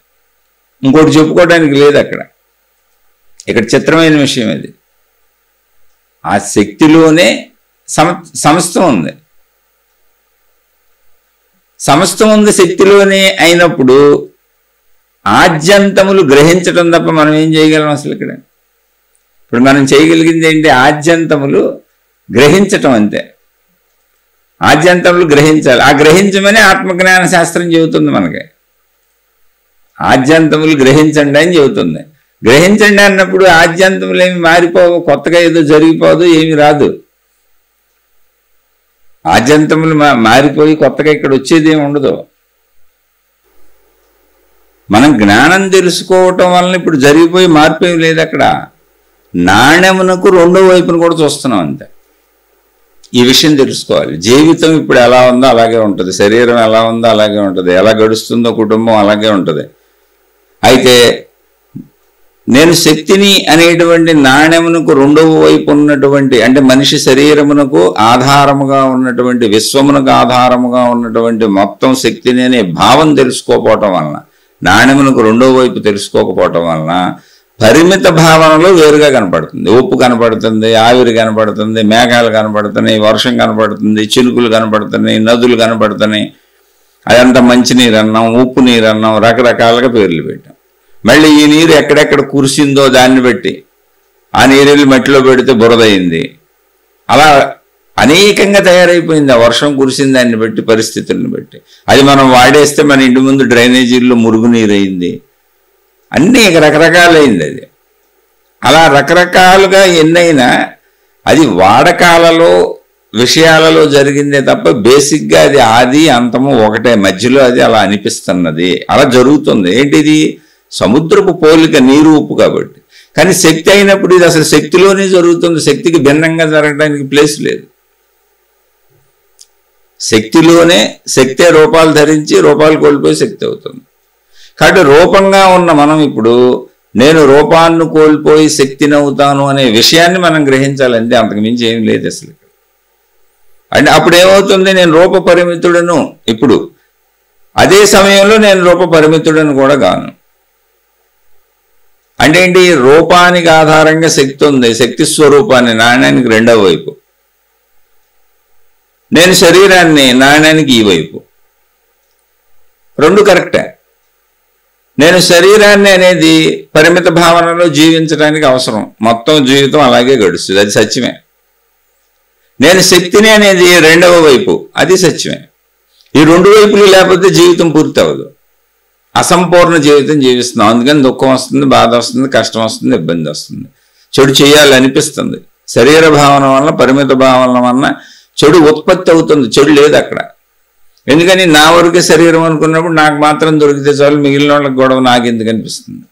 ఇంకోటి చెప్పుకోవడానికి లేదు అక్కడ. ఇక్కడ చిత్రమైన విషయం అది. ఆ శక్తిలోనే సమస్తం ఉంది. సమస్తం ఉంది శక్తిలోనే అయినప్పుడు ఆద్యంతములు గ్రహించటం తప్ప మనం ఏం చేయగలం అసలు? ఇక్కడ ఇప్పుడు మనం చేయగలిగింది ఏంటి? ఆద్యంతములు గ్రహించటం అంతే. ఆద్యంతములు గ్రహించాలి. ఆ గ్రహించమని ఆత్మజ్ఞాన శాస్త్రం చెబుతుంది మనకి. ఆద్యంతములు గ్రహించండి అని చెబుతుంది. గ్రహించండి అన్నప్పుడు ఆద్యంతములు ఏమి మారిపోవు, కొత్తగా ఏదో జరిగిపోదు, ఏమి రాదు. ఆద్యంతములు మారిపోయి కొత్తగా ఇక్కడ వచ్చేది ఏమి ఉండదు. మనం జ్ఞానం తెలుసుకోవటం వలన ఇప్పుడు జరిగిపోయి మార్పు ఏమి లేదు అక్కడ. నాణ్యమునకు రెండో వైపును కూడా చూస్తున్నాం అంతే. ఈ విషయం తెలుసుకోవాలి. జీవితం ఇప్పుడు ఎలా ఉందో అలాగే ఉంటుంది, శరీరం ఎలా ఉందో అలాగే ఉంటుంది, ఎలా గడుస్తుందో కుటుంబం అలాగే ఉంటుంది. అయితే నేను శక్తిని అనేటువంటి నాణ్యమునకు రెండవ వైపు ఉన్నటువంటి, అంటే మనిషి శరీరమునకు ఆధారముగా ఉన్నటువంటి, విశ్వమునకు ఆధారముగా ఉన్నటువంటి మొత్తం శక్తిని అనే భావం తెలుసుకోకపోవటం వలన, నాణ్యమునకు రెండవ వైపు తెలుసుకోకపోవటం వలన పరిమిత భావనలో వేరుగా కనపడుతుంది. ఉప్పు కనపడుతుంది, ఆవిరి కనపడుతుంది, మేఘాలు కనపడుతున్నాయి, వర్షం కనపడుతుంది, చినుకులు కనపడుతున్నాయి, నదులు కనపడుతున్నాయి. అదంతా మంచినీరు అన్నాం, ఉప్పు నీరు అన్నాం, రకరకాలుగా పేర్లు పెట్టాం. మళ్ళీ ఈ నీరు ఎక్కడెక్కడ కురిసిందో దాన్ని బట్టి ఆ నీరు మట్టిలో పెడితే బురదయింది. అలా అనేకంగా తయారైపోయింది. ఆ వర్షం కురిసిన దాన్ని బట్టి, పరిస్థితులను బట్టి. అది మనం వాడేస్తే మన ఇంటి ముందు డ్రైనేజీల్లో మురుగునీరు అయింది. అన్నీ రకరకాలైంది అది. అలా రకరకాలుగా ఎన్నైనా అది వాడకాలలో, విషయాలలో జరిగిందే తప్ప బేసిక్గా అది ఆది అంతము ఒకటే, మధ్యలో అది అలా అనిపిస్తున్నది. అలా జరుగుతుంది. ఏంటిది? సముద్రపు పోలిక, నీరు ఉప్పు కాబట్టి. కానీ శక్తి అయినప్పుడు ఇది అసలు శక్తిలోనే జరుగుతుంది. శక్తికి భిన్నంగా జరగడానికి ప్లేస్ లేదు. శక్తిలోనే శక్తే రూపాలు ధరించి రూపాలు కోల్పోయి శక్తి అవుతుంది. కాబట్టి రూపంగా ఉన్న మనం ఇప్పుడు నేను రూపాన్ని కోల్పోయి శక్తిని అవుతాను అనే విషయాన్ని మనం గ్రహించాలంటే అంతకు మించి ఏం లేదు అసలు. అంటే అప్పుడు ఏమవుతుంది? నేను రూప పరిమితుడను. ఇప్పుడు అదే సమయంలో నేను రూప పరిమితుడను కూడా గాను. అంటే ఏంటి? రూపానికి ఆధారంగా శక్తి ఉంది, శక్తి స్వరూపాన్ని, నాణ్యానికి రెండవ వైపు. నేను శరీరాన్ని, నాణ్యానికి ఈ వైపు. రెండు కరెక్టే. నేను శరీరాన్ని అనేది పరిమిత భావనలో జీవించడానికి అవసరం, మొత్తం జీవితం అలాగే గడుస్తుంది, అది సత్యమే. నేను శక్తిని అనేది రెండవ వైపు, అది సత్యమే. ఈ రెండు వైపులు లేకపోతే జీవితం పూర్తి అవ్వదు, అసంపూర్ణ జీవితం జీవిస్తున్నాం. అందుకని దుఃఖం వస్తుంది, బాధ వస్తుంది, కష్టం వస్తుంది, ఇబ్బంది వస్తుంది, చెడు చేయాలనిపిస్తుంది. శరీర భావన వలన, పరిమిత భావన వలన చెడు ఉత్పత్తి అవుతుంది. చెడు లేదు అక్కడ. ఎందుకని? నా వరకే శరీరం అనుకున్నప్పుడు నాకు మాత్రం దొరికితే చాలు, మిగిలిన వాళ్ళకి గొడవ నాకెందుకు అనిపిస్తుంది.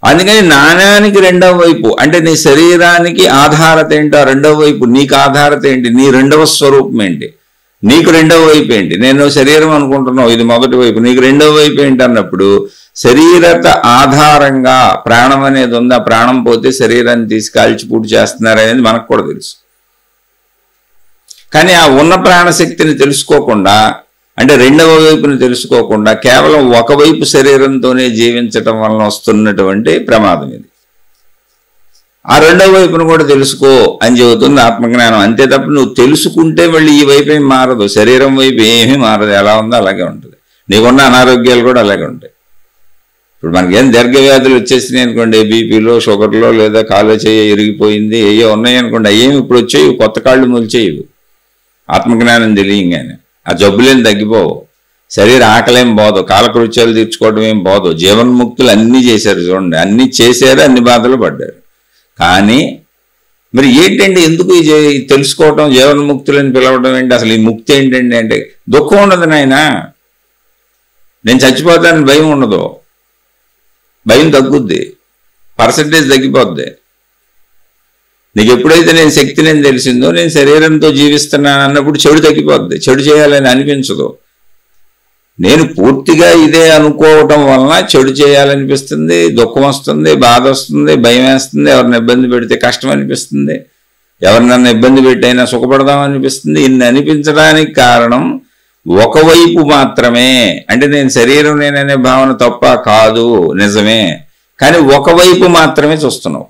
అందుకని నాణ్యానికి రెండవ వైపు, అంటే నీ శరీరానికి ఆధారత ఏంటో రెండవ వైపు, నీకు ఆధారత ఏంటి, నీ రెండవ స్వరూపం ఏంటి, నీకు రెండవ వైపు ఏంటి. నేను శరీరం అనుకుంటున్నావు, ఇది మొదటి వైపు, నీకు రెండవ వైపు ఏంటి అన్నప్పుడు శరీరత ఆధారంగా ప్రాణం అనేది ఉంది. ఆ ప్రాణం పోతే శరీరాన్ని తీసి కాల్చిపూడి చేస్తున్నారనేది మనకు కూడా తెలుసు. కానీ ఆ ఉన్న ప్రాణశక్తిని తెలుసుకోకుండా, అంటే రెండవ వైపును తెలుసుకోకుండా కేవలం ఒకవైపు శరీరంతోనే జీవించటం వలన వస్తున్నటువంటి ప్రమాదం ఇది. ఆ రెండవ వైపును కూడా తెలుసుకో అని చెబుతుంది ఆత్మజ్ఞానం. అంతే తప్ప నువ్వు తెలుసుకుంటే మళ్ళీ ఈ వైపు ఏం మారదు, శరీరం వైపు ఏమీ మారదు, ఎలా ఉందో అలాగే ఉంటుంది. నీకున్న అనారోగ్యాలు కూడా అలాగే ఉంటాయి. ఇప్పుడు మనకేం దీర్ఘవ్యాధులు వచ్చేసినాయి అనుకోండి, బీపీలో షుగర్లో లేదా కాలు చేయి ఇరిగిపోయింది ఏయో ఉన్నాయి అనుకోండి, అయ్యేమి ఇప్పుడు వచ్చేవి, కొత్త కాళ్ళు మొలిచేయవు ఆత్మజ్ఞానం తెలియంగానే. ఆ జబ్బులేం తగ్గిపోవు, శరీర ఆకలేం పోదు, కాలకృత్యాలు తీర్చుకోవడం ఏం పోదు. జీవన్ముక్తులు అన్నీ చేశారు చూడండి, అన్నీ చేశారు, అన్ని బాధలు పడ్డారు. కానీ మరి ఏంటండి ఎందుకు తెలుసుకోవటం, జీవన్ముక్తులని పిలవడం ఏంటి, అసలు ఈ ముక్తి ఏంటండి అంటే దుఃఖం ఉండదు నాయన. నేను చచ్చిపోతానని భయం ఉండదు, భయం తగ్గుద్ది, పర్సంటేజ్ తగ్గిపోద్ది. నీకు ఎప్పుడైతే నేను శక్తి నేను తెలిసిందో, నేను శరీరంతో జీవిస్తున్నాను అన్నప్పుడు చెడు తగ్గిపోద్ది, చెడు చేయాలని అనిపించదు. నేను పూర్తిగా ఇదే అనుకోవటం వలన చెడు చేయాలనిపిస్తుంది, దుఃఖం వస్తుంది, బాధ వస్తుంది, భయం వేస్తుంది, ఎవరిని ఇబ్బంది పెడితే కష్టం అనిపిస్తుంది, ఎవరినన్నా ఇబ్బంది పెట్టైనా సుఖపడదాం అనిపిస్తుంది. ఇన్ని అనిపించడానికి కారణం ఒకవైపు మాత్రమే. అంటే నేను శరీరం నేననే భావన తప్ప కాదు, నిజమే, కానీ ఒకవైపు మాత్రమే చూస్తున్నావు.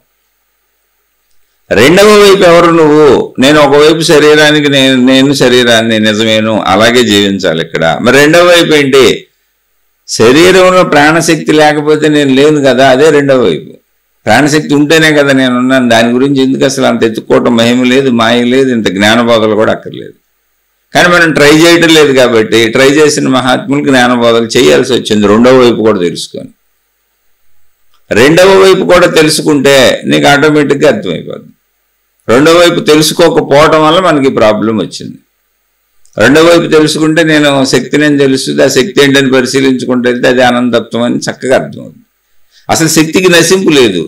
రెండవ వైపు ఎవరు నువ్వు? నేను ఒకవైపు శరీరానికి నేను శరీరాన్ని నిజమేను, అలాగే జీవించాలి ఇక్కడ. మరి రెండవ వైపు ఏంటి? శరీరంలో ప్రాణశక్తి లేకపోతే నేను లేను కదా, అదే రెండవ వైపు. ప్రాణశక్తి ఉంటేనే కదా నేను ఉన్నాను. దాని గురించి ఎందుకు అసలు అంత ఎత్తుకోవటం, మహిమ లేదు, మాయ లేదు, ఇంత జ్ఞానబోధలు కూడా అక్కర్లేదు. కానీ మనం ట్రై చేయటం లేదు కాబట్టి ట్రై చేసిన మహాత్ములు జ్ఞానబోధలు చేయాల్సి వచ్చింది. రెండవ వైపు కూడా తెలుసుకొని, రెండవ వైపు కూడా తెలుసుకుంటే నీకు ఆటోమేటిక్గా అర్థమైపోద్ది. రెండవ వైపు తెలుసుకోకపోవటం వల్ల మనకి ప్రాబ్లం వచ్చింది. రెండవ వైపు తెలుసుకుంటే నేను శక్తి నేను తెలుస్తుంది, ఆ శక్తి ఏంటని పరిశీలించుకుంటే అది అనంతత్వం అని చక్కగా అర్థమవుతుంది. అసలు శక్తికి నశింపు లేదు,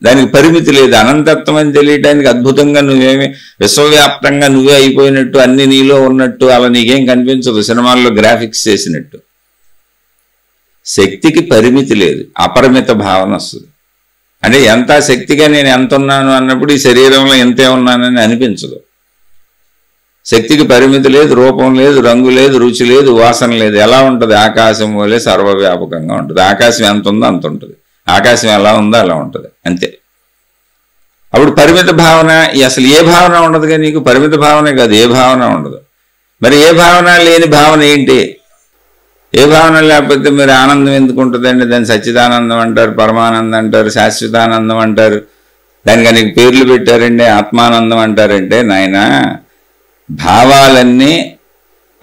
దానికి పరిమితి లేదు. అనంతత్వం అని తెలియటానికి అద్భుతంగా నువ్వేమి విశ్వవ్యాప్తంగా నువ్వే అయిపోయినట్టు, అన్ని నీలో ఉన్నట్టు అలా నీకేం కనిపించదు సినిమాల్లో గ్రాఫిక్స్ చేసినట్టు. శక్తికి పరిమితి లేదు, అపరిమిత భావన వస్తుంది. అంటే ఎంత శక్తిగా నేను ఎంత ఉన్నాను అన్నప్పుడు ఈ శరీరంలో ఎంతే ఉన్నానని అనిపించదు. శక్తికి పరిమితి లేదు, రూపం లేదు, రంగు లేదు, రుచి లేదు, వాసన లేదు. ఎలా ఉంటుంది? ఆకాశం వలె సర్వవ్యాపకంగా ఉంటుంది. ఆకాశం ఎంత ఉందో అంత ఉంటుంది, ఆకాశం ఎలా ఉందో అలా ఉంటుంది, అంతే. అప్పుడు పరిమిత భావన, అసలు ఏ భావన ఉండదుగా నీకు, పరిమిత భావనే కాదు, ఏ భావన ఉండదు. మరి ఏ భావన లేని భావన ఏంటి? ఏ భావన లేకపోతే మీరు ఆనందం ఎందుకు ఉంటుందండి? దాన్ని సచ్చిదానందం అంటారు, పరమానందం అంటారు, శాశ్వతానందం అంటారు. దానికి అనేక పేర్లు పెట్టారండి, ఆత్మానందం అంటారంటే నాయన భావాలన్నీ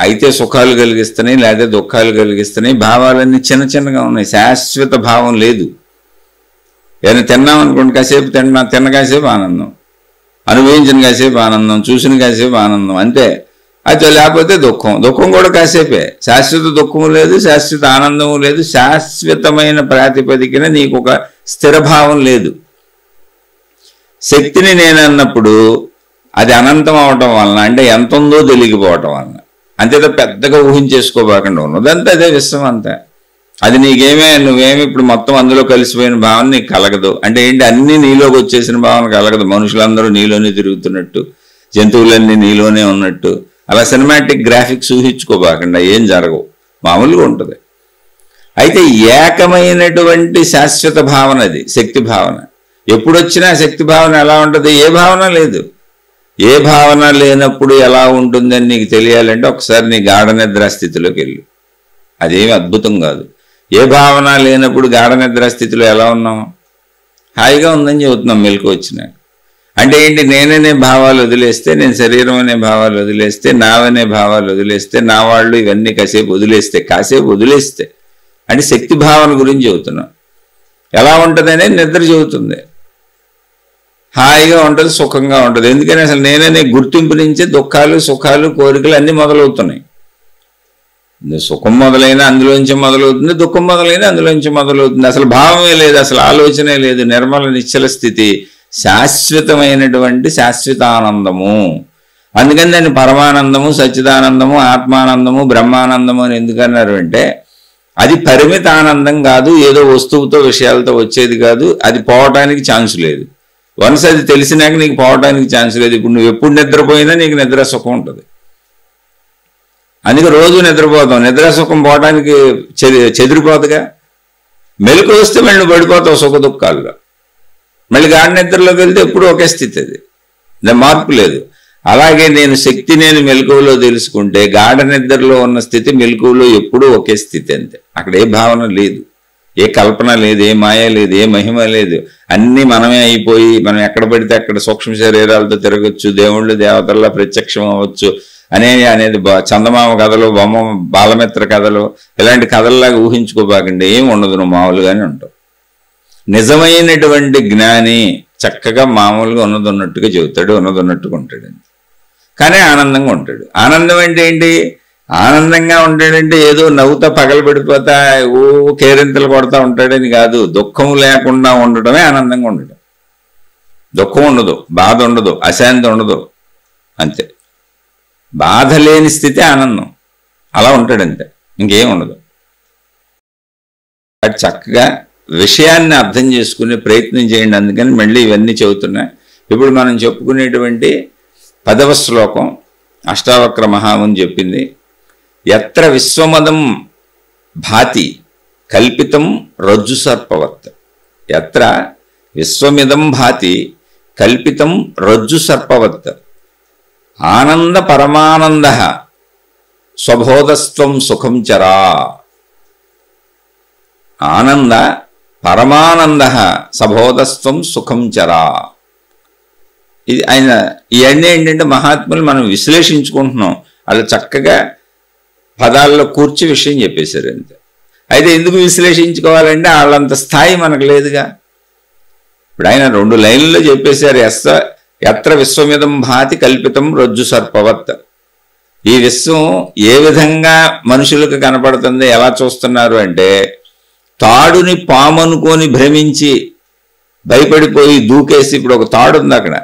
అయితే సుఖాలు కలిగిస్తున్నాయి, లేదా దుఃఖాలు కలిగిస్తున్నాయి. భావాలన్నీ చిన్న చిన్నగా ఉన్నాయి, శాశ్వత భావం లేదు. ఏదైనా తిన్నామనుకోండి, కాసేపు తిన్న కాసేపు ఆనందం, అనుభవించిన కాసేపు ఆనందం, చూసిన కాసేపు ఆనందం, అంతే. అయితే లేకపోతే దుఃఖం, దుఃఖం కూడా కాసేపే. శాశ్వత దుఃఖము లేదు, శాశ్వత ఆనందము లేదు, శాశ్వతమైన ప్రాతిపదికన నీకు ఒక స్థిరభావం లేదు. శక్తిని నేనన్నప్పుడు అది అనంతం అవటం వలన, అంటే ఎంత ఉందో తెలియకపోవటం వలన, అంతేతో పెద్దగా ఊహించేసుకోబోకుండా ఉన్నదంతా అదే విశ్వం అంతా. అది నువ్వేమి ఇప్పుడు మొత్తం అందులో కలిసిపోయిన భావన నీకు కలగదు. అంటే ఏంటి? అన్నీ నీలోకి వచ్చేసిన భావన కలగదు. మనుషులందరూ నీలోనే తిరుగుతున్నట్టు, జంతువులన్నీ నీలోనే ఉన్నట్టు, అలా సినిమాటిక్ గ్రాఫిక్స్ ఊహించుకోబోకుండా ఏం జరగవు, మామూలుగా ఉంటుంది. అయితే ఏకమైనటువంటి శాశ్వత భావన అది శక్తి భావన. ఎప్పుడొచ్చినా శక్తి భావన ఎలా ఉంటుంది? ఏ భావన లేదు. ఏ భావన లేనప్పుడు ఎలా ఉంటుందని నీకు తెలియాలంటే ఒకసారి నీ గాఢ నిద్రా స్థితిలోకి వెళ్ళు. అదేమి అద్భుతం కాదు. ఏ భావన లేనప్పుడు గాఢ నిద్రా స్థితిలో ఎలా ఉన్నాం? హాయిగా ఉందని చెబుతున్నాం మెలకు వచ్చినాక. అంటే ఏంటి? నేననే భావాలు వదిలేస్తే, నేను శరీరం అనే భావాలు వదిలేస్తే, నావనే భావాలు వదిలేస్తే, నా వాళ్ళు ఇవన్నీ కాసేపు వదిలేస్తే అంటే శక్తి భావన గురించి చెబుతున్నాం. ఎలా ఉంటుందనే నిద్ర చెబుతుంది. హాయిగా ఉంటుంది, సుఖంగా ఉంటుంది. ఎందుకని? అసలు నేననే గుర్తింపు నుంచే దుఃఖాలు, సుఖాలు, కోరికలు అన్నీ మొదలవుతున్నాయి. సుఖం మొదలైనా అందులోంచి మొదలవుతుంది, దుఃఖం మొదలైనా అందులోంచి మొదలవుతుంది. అసలు భావమే లేదు, అసలు ఆలోచనే లేదు. నిర్మల నిశ్చల స్థితి, శాశ్వతమైనటువంటి శాశ్వతానందము. అందుకని దాన్ని పరమానందము, సచ్చిదానందము, ఆత్మానందము, బ్రహ్మానందము అని ఎందుకన్నారు అంటే అది పరిమిత ఆనందం కాదు, ఏదో వస్తువుతో విషయాలతో వచ్చేది కాదు. అది పోవటానికి ఛాన్స్ లేదు. వన్స్ అది తెలిసినాక నీకు పోవటానికి ఛాన్స్ లేదు. ఇప్పుడు నువ్వు ఎప్పుడు నిద్రపోయినా నీకు నిద్ర సుఖం ఉంటుంది. అందుకే రోజు నిద్రపోతాం. నిద్ర సుఖం పోవడానికి చెదిరిపోదుగా. మెలకు వస్తే మళ్ళీ పడిపోతావు సుఖ దుఃఖాల్లో. మళ్ళీ గాఢ నిద్రలోకి వెళ్తే ఎప్పుడు ఒకే స్థితి, అది దాని మార్పు లేదు. అలాగే నేను శక్తి నేను మెలకువలో తెలుసుకుంటే గాఢ నిద్రలో ఉన్న స్థితి మెలకువలో ఎప్పుడూ ఒకే స్థితి అంతే. అక్కడ ఏ భావన లేదు, ఏ కల్పన లేదు, ఏ మాయ లేదు, ఏ మహిమ లేదు. అన్నీ మనమే అయిపోయి మనం ఎక్కడ పడితే అక్కడ సూక్ష్మ శరీరాలతో తిరగచ్చు, దేవుళ్ళు దేవతల్లో ప్రత్యక్షం అవ్వచ్చు అనేది చందమామ కథలు, బొమ్మ బాలమిత్ర కథలు, ఇలాంటి కథల్లాగా ఊహించుకోబాకండి. ఏం ఉండదు, నువ్వు మామూలుగానే ఉంటావు. నిజమైనటువంటి జ్ఞాని చక్కగా మామూలుగా ఉన్నది ఉన్నట్టుగా చెబుతాడు, ఉన్నది ఉన్నట్టుగా ఉంటాడు, కానీ ఆనందంగా ఉంటాడు. ఆనందం అంటే ఏంటి? ఆనందంగా ఉంటాడంటే ఏదో నవ్వుతా పగలబడిపోతా ఓ కేరింతలు కొడతా ఉంటాడని కాదు. దుఃఖం లేకుండా ఉండటమే ఆనందంగా ఉండడం. దుఃఖం ఉండదు, బాధ ఉండదు, అశాంతి ఉండదు, అంతే. బాధ లేని స్థితి ఆనందం. అలా ఉంటాడంతే, ఇంకేం ఉండదు. అది చక్కగా విషయాన్ని అర్థం చేసుకునే ప్రయత్నం చేయండి. అందుకని మళ్ళీ ఇవన్నీ చెబుతున్నా. ఇప్పుడు మనం చెప్పుకునేటువంటి 10వ శ్లోకం అష్టావక్ర మహాముని చెప్పింది. ఎత్ర విశ్వమదం భాతి కల్పితం రజ్జు సర్పవత్. ఎత్ర విశ్వమిదం భాతి కల్పితం రజ్జు సర్పవత్ ఆనంద పరమానంద స్వబోధస్త్వం సుఖం చరా. ఆనంద పరమానంద సబోధస్త్వం సుఖం చరా. ఇది ఆయన ఇవన్నీ ఏంటంటే మహాత్ములు మనం విశ్లేషించుకుంటున్నాం. అలా చక్కగా పదాల్లో కూర్చి విషయం చెప్పేశారు అంతే. అయితే ఎందుకు విశ్లేషించుకోవాలంటే వాళ్ళంత స్థాయి మనకు లేదుగా. ఇప్పుడు ఆయన 2 లైన్లలో చెప్పేశారు. ఎత్ర విశ్వమిదం భాతి కల్పితం రజ్జు సర్పవత్. ఈ విశ్వం ఏ విధంగా మనుషులకు కనపడుతుంది, ఎలా చూస్తున్నారు అంటే, తాడుని పాము అనుకొని భ్రమించి భయపడిపోయి దూకేసి, ఇప్పుడు ఒక తాడు ఉంది అక్కడ,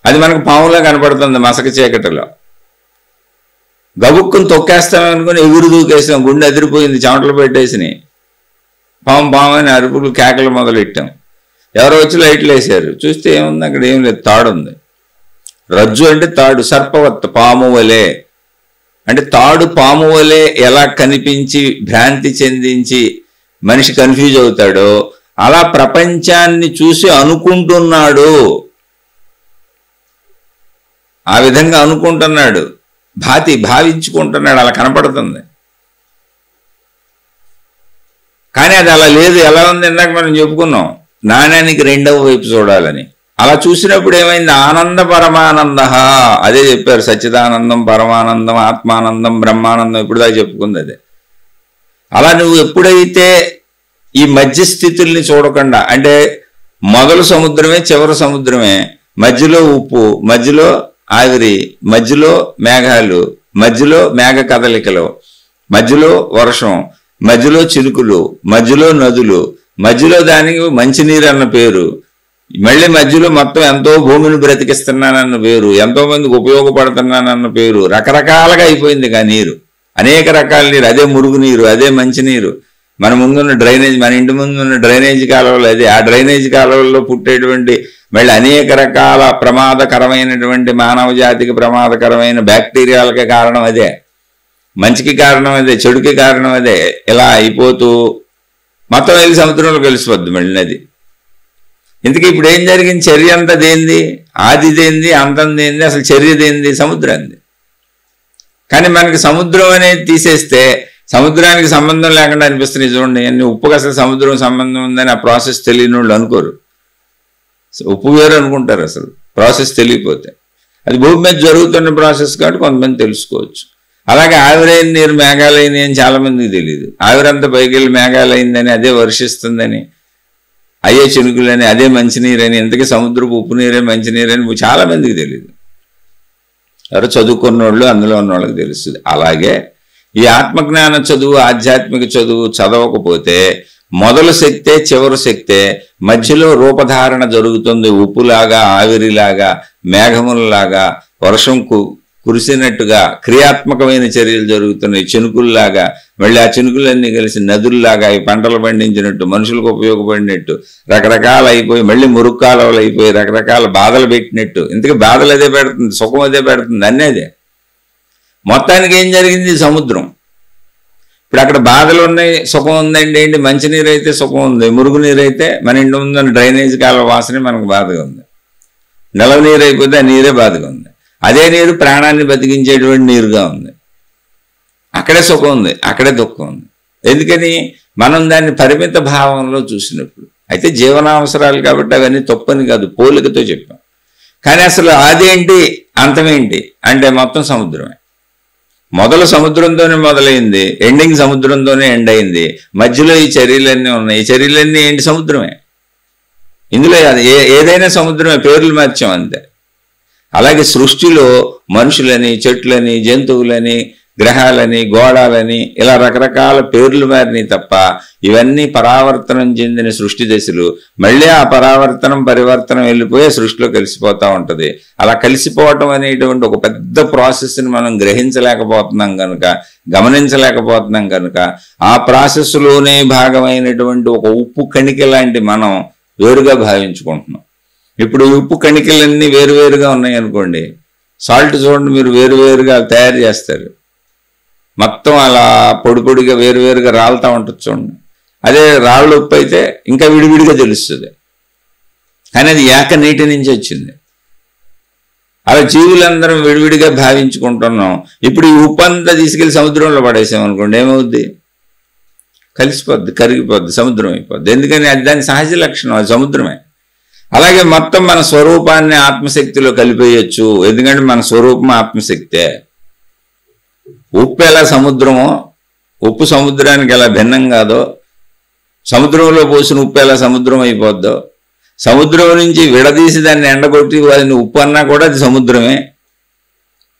అది మనకు పాములా కనపడుతుంది మసక చీకటిలో. గబుక్కుని తొక్కేస్తామనుకుని ఎగురు దూకేసాం, గుండె అదిరిపోయింది, చెమటలు పెట్టేసినాయి, పాము అని అరుపులు కేకలు మొదలెట్టాం. ఎవరో వచ్చి లైట్లు వేసారు, చూస్తే ఏముంది అక్కడ? ఏం లేదు, తాడు ఉంది. రజ్జు అంటే తాడు, సర్పవత్ పాము వలే. అంటే తాడు పాము వలే ఎలా కనిపించి భ్రాంతి చెందించి మనిషి కన్ఫ్యూజ్ అవుతాడో అలా ప్రపంచాన్ని చూసి అనుకుంటున్నాడు. ఆ విధంగా అనుకుంటున్నాడు, భావించుకుంటున్నాడు, అలా కనపడుతుంది. కానీ అది అలా లేదు. ఎలా ఉంది? ఇందాక మనం చెప్పుకున్నాం, నాణ్యానికి 2వ వైపు చూడాలని. అలా చూసినప్పుడు ఏమైంది? ఆనంద పరమానంద. అదే చెప్పారు, సచ్చిదానందం, పరమానందం, ఆత్మానందం, బ్రహ్మానందం. ఇప్పుడు దాకా చెప్పుకుంది అదే. అలా నువ్వు ఎప్పుడైతే ఈ మధ్య స్థితుల్ని చూడకుండా, అంటే మొదలు సముద్రమే చివరి సముద్రమే, మధ్యలో ఉప్పు, మధ్యలో ఆవిరి, మధ్యలో మేఘాలు, మధ్యలో మేఘ కదలికలు, మధ్యలో వర్షం, మధ్యలో చిలుకులు, మధ్యలో నదులు, మధ్యలో దానికి మంచినీరు అన్న పేరు, మళ్ళీ మధ్యలో మొత్తం ఎంతో భూమిని బ్రతికిస్తున్నానన్న పేరు, ఎంతో మందికి ఉపయోగపడుతున్నానన్న పేరు, రకరకాలుగా అయిపోయింది. ఆ నీరు అనేక రకాల నీరు, అదే మురుగునీరు, అదే మంచినీరు. మన ముందున్న డ్రైనేజ్, మన ఇంటి ముందున్న డ్రైనేజ్ కాలువలు అదే. ఆ డ్రైనేజ్ కాలువల్లో పుట్టేటువంటి మళ్ళీ అనేక రకాల ప్రమాదకరమైనటువంటి, మానవ జాతికి ప్రమాదకరమైన బ్యాక్టీరియాలకి కారణం అదే, మంచికి కారణం అదే, చెడుకి కారణం అదే. ఇలా అయిపోతూ మొత్తం వెళ్ళి సముద్రంలో కలిసిపోద్ది మళ్ళీ నది. ఇంతకీ ఇప్పుడు ఏం జరిగింది? చర్య అంతా దేంది? ఆది దేంది? అంతం దేంది? అసలు చర్య దేంది? సముద్రాన్ని. కానీ మనకి సముద్రం అనేది తీసేస్తే సముద్రానికి సంబంధం లేకుండా అనిపిస్తుంది. చూడండి, అన్ని ఉప్పుకు అసలు సముద్రం సంబంధం ఉందని ఆ ప్రాసెస్ తెలియని వాళ్ళు అనుకోరు. ఉప్పు వేరు అనుకుంటారు అసలు ప్రాసెస్ తెలియకపోతే. అది భూమి మీద జరుగుతున్న ప్రాసెస్ కాబట్టి కొంతమంది తెలుసుకోవచ్చు. అలాగే ఆవిరైన నీరు మేఘాలైంది అని చాలా మందికి తెలియదు. ఆవిరంతా పైకి వెళ్ళి మేఘాలైందని, అదే వర్షిస్తుందని, అయ్యే చినుకులని, అదే మంచినీరని, ఇంతకీ సముద్రపు ఉప్పు నీరే మంచినీరని చాలా మందికి తెలియదు. ఎవరో చదువుకున్న వాళ్ళు, అందులో ఉన్న వాళ్ళకి తెలుస్తుంది. అలాగే ఈ ఆత్మజ్ఞాన చదువు, ఆధ్యాత్మిక చదువు చదవకపోతే మొదలు శక్తే చివరి శక్తే, మధ్యలో రూపధారణ జరుగుతుంది. ఉప్పులాగా, ఆవిరిలాగా, మేఘములలాగా, వర్షం కురిసినట్టుగా క్రియాత్మకమైన చర్యలు జరుగుతున్నాయి. చినుకుల్లాగా, మళ్ళీ ఆ చినుకులన్నీ కలిసి నదుల్లాగా ఈ పంటలు పండించినట్టు, మనుషులకు ఉపయోగపడినట్టు రకరకాలు అయిపోయి, మళ్ళీ మురుక్కాలవలు అయిపోయి రకరకాల బాధలు పెట్టినట్టు. ఇంతకీ బాధలు అదే పెడుతుంది, సుఖం అదే పెడుతుంది, అన్నీ అదే. మొత్తానికి ఏం జరిగింది? సముద్రం. ఇప్పుడు అక్కడ బాధలు ఉన్నాయి, సుఖం ఉందండి. ఏంటి? మంచినీరు అయితే సుఖం ఉంది, మురుగునీరు అయితే మన ఇంటి ముందు డ్రైనేజ్ కాలువ వాసనే మనకు బాధగా ఉంది. నిలవ నీరు అయిపోతే ఆ నీరే బాధగా ఉంది. అదే నీరు ప్రాణాన్ని బతికించేటువంటి నీరుగా ఉంది. అక్కడే సుఖం ఉంది, అక్కడే దుఃఖం ఉంది. ఎందుకని? మనం దాన్ని పరిమిత భావంలో చూసినప్పుడు. అయితే జీవనావసరాలు కాబట్టి అవన్నీ తప్పని కాదు, పోలికతో చెప్పాం. కానీ అసలు అదేంటి అంతమేంటి అంటే మొత్తం సముద్రమే. మొదలు సముద్రంతోనే మొదలైంది, ఎండింగ్ సముద్రంతోనే ఎండ్ అయింది. మధ్యలో ఈ చర్యలన్నీ ఉన్నాయి. ఈ చర్యలన్నీ ఏంటి? సముద్రమే. ఇందులో ఏదైనా సముద్రమే, పేర్లు మార్చాం అంతే. అలాగే సృష్టిలో మనుషులని, చెట్లని, జంతువులని, గ్రహాలని, గోళాలని ఇలా రకరకాల పేర్లు మారినాయి తప్ప ఇవన్నీ పరావర్తనం చెందిన సృష్టి దశలు. మళ్ళీ ఆ పరివర్తనం వెళ్ళిపోయి సృష్టిలో కలిసిపోతూ ఉంటుంది. అలా కలిసిపోవటం అనేటువంటి ఒక పెద్ద ప్రాసెస్ని మనం గ్రహించలేకపోతున్నాం కనుక, గమనించలేకపోతున్నాం కనుక ఆ ప్రాసెస్లోనే భాగమైనటువంటి ఒక ఉప్పు కణిక లాంటి మనం వేరుగా భావించుకుంటున్నాం. ఇప్పుడు ఉప్పు కణికలన్నీ వేరువేరుగా ఉన్నాయి అనుకోండి, సాల్ట్ చూడండి మీరు వేరువేరుగా తయారు చేస్తారు, మొత్తం అలా పొడి పొడిగా వేరువేరుగా రాలుతూ ఉంటుంది చూడండి. అదే రాళ్ళు ఉప్పు అయితే ఇంకా విడివిడిగా తెలుస్తుంది, కానీ అది ఏక నీటి నుంచి వచ్చింది. అలా జీవులందరం విడివిడిగా భావించుకుంటున్నాం. ఇప్పుడు ఈ ఉప్పు అంతా తీసుకెళ్లి సముద్రంలో పడేసాం అనుకోండి, ఏమవుద్ది? కలిసిపోద్ది, కరిగిపోద్ది, సముద్రం అయిపోద్ది. ఎందుకని? అది దాని సహజ లక్షణం, అది సముద్రమే. అలాగే మొత్తం మన స్వరూపాన్ని ఆత్మశక్తిలో కలిపేయచ్చు, ఎందుకంటే మన స్వరూపం ఆత్మశక్తే. ఉప్పు ఎలా సముద్రమో, ఉప్పు సముద్రానికి ఎలా భిన్నం కాదో, సముద్రంలో పోసిన ఉప్పు ఎలా సముద్రం అయిపోద్దో, సముద్రం నుంచి విడదీసి దాన్ని ఎండగొట్టి వాడిని ఉప్పు అన్నా కూడా అది సముద్రమే.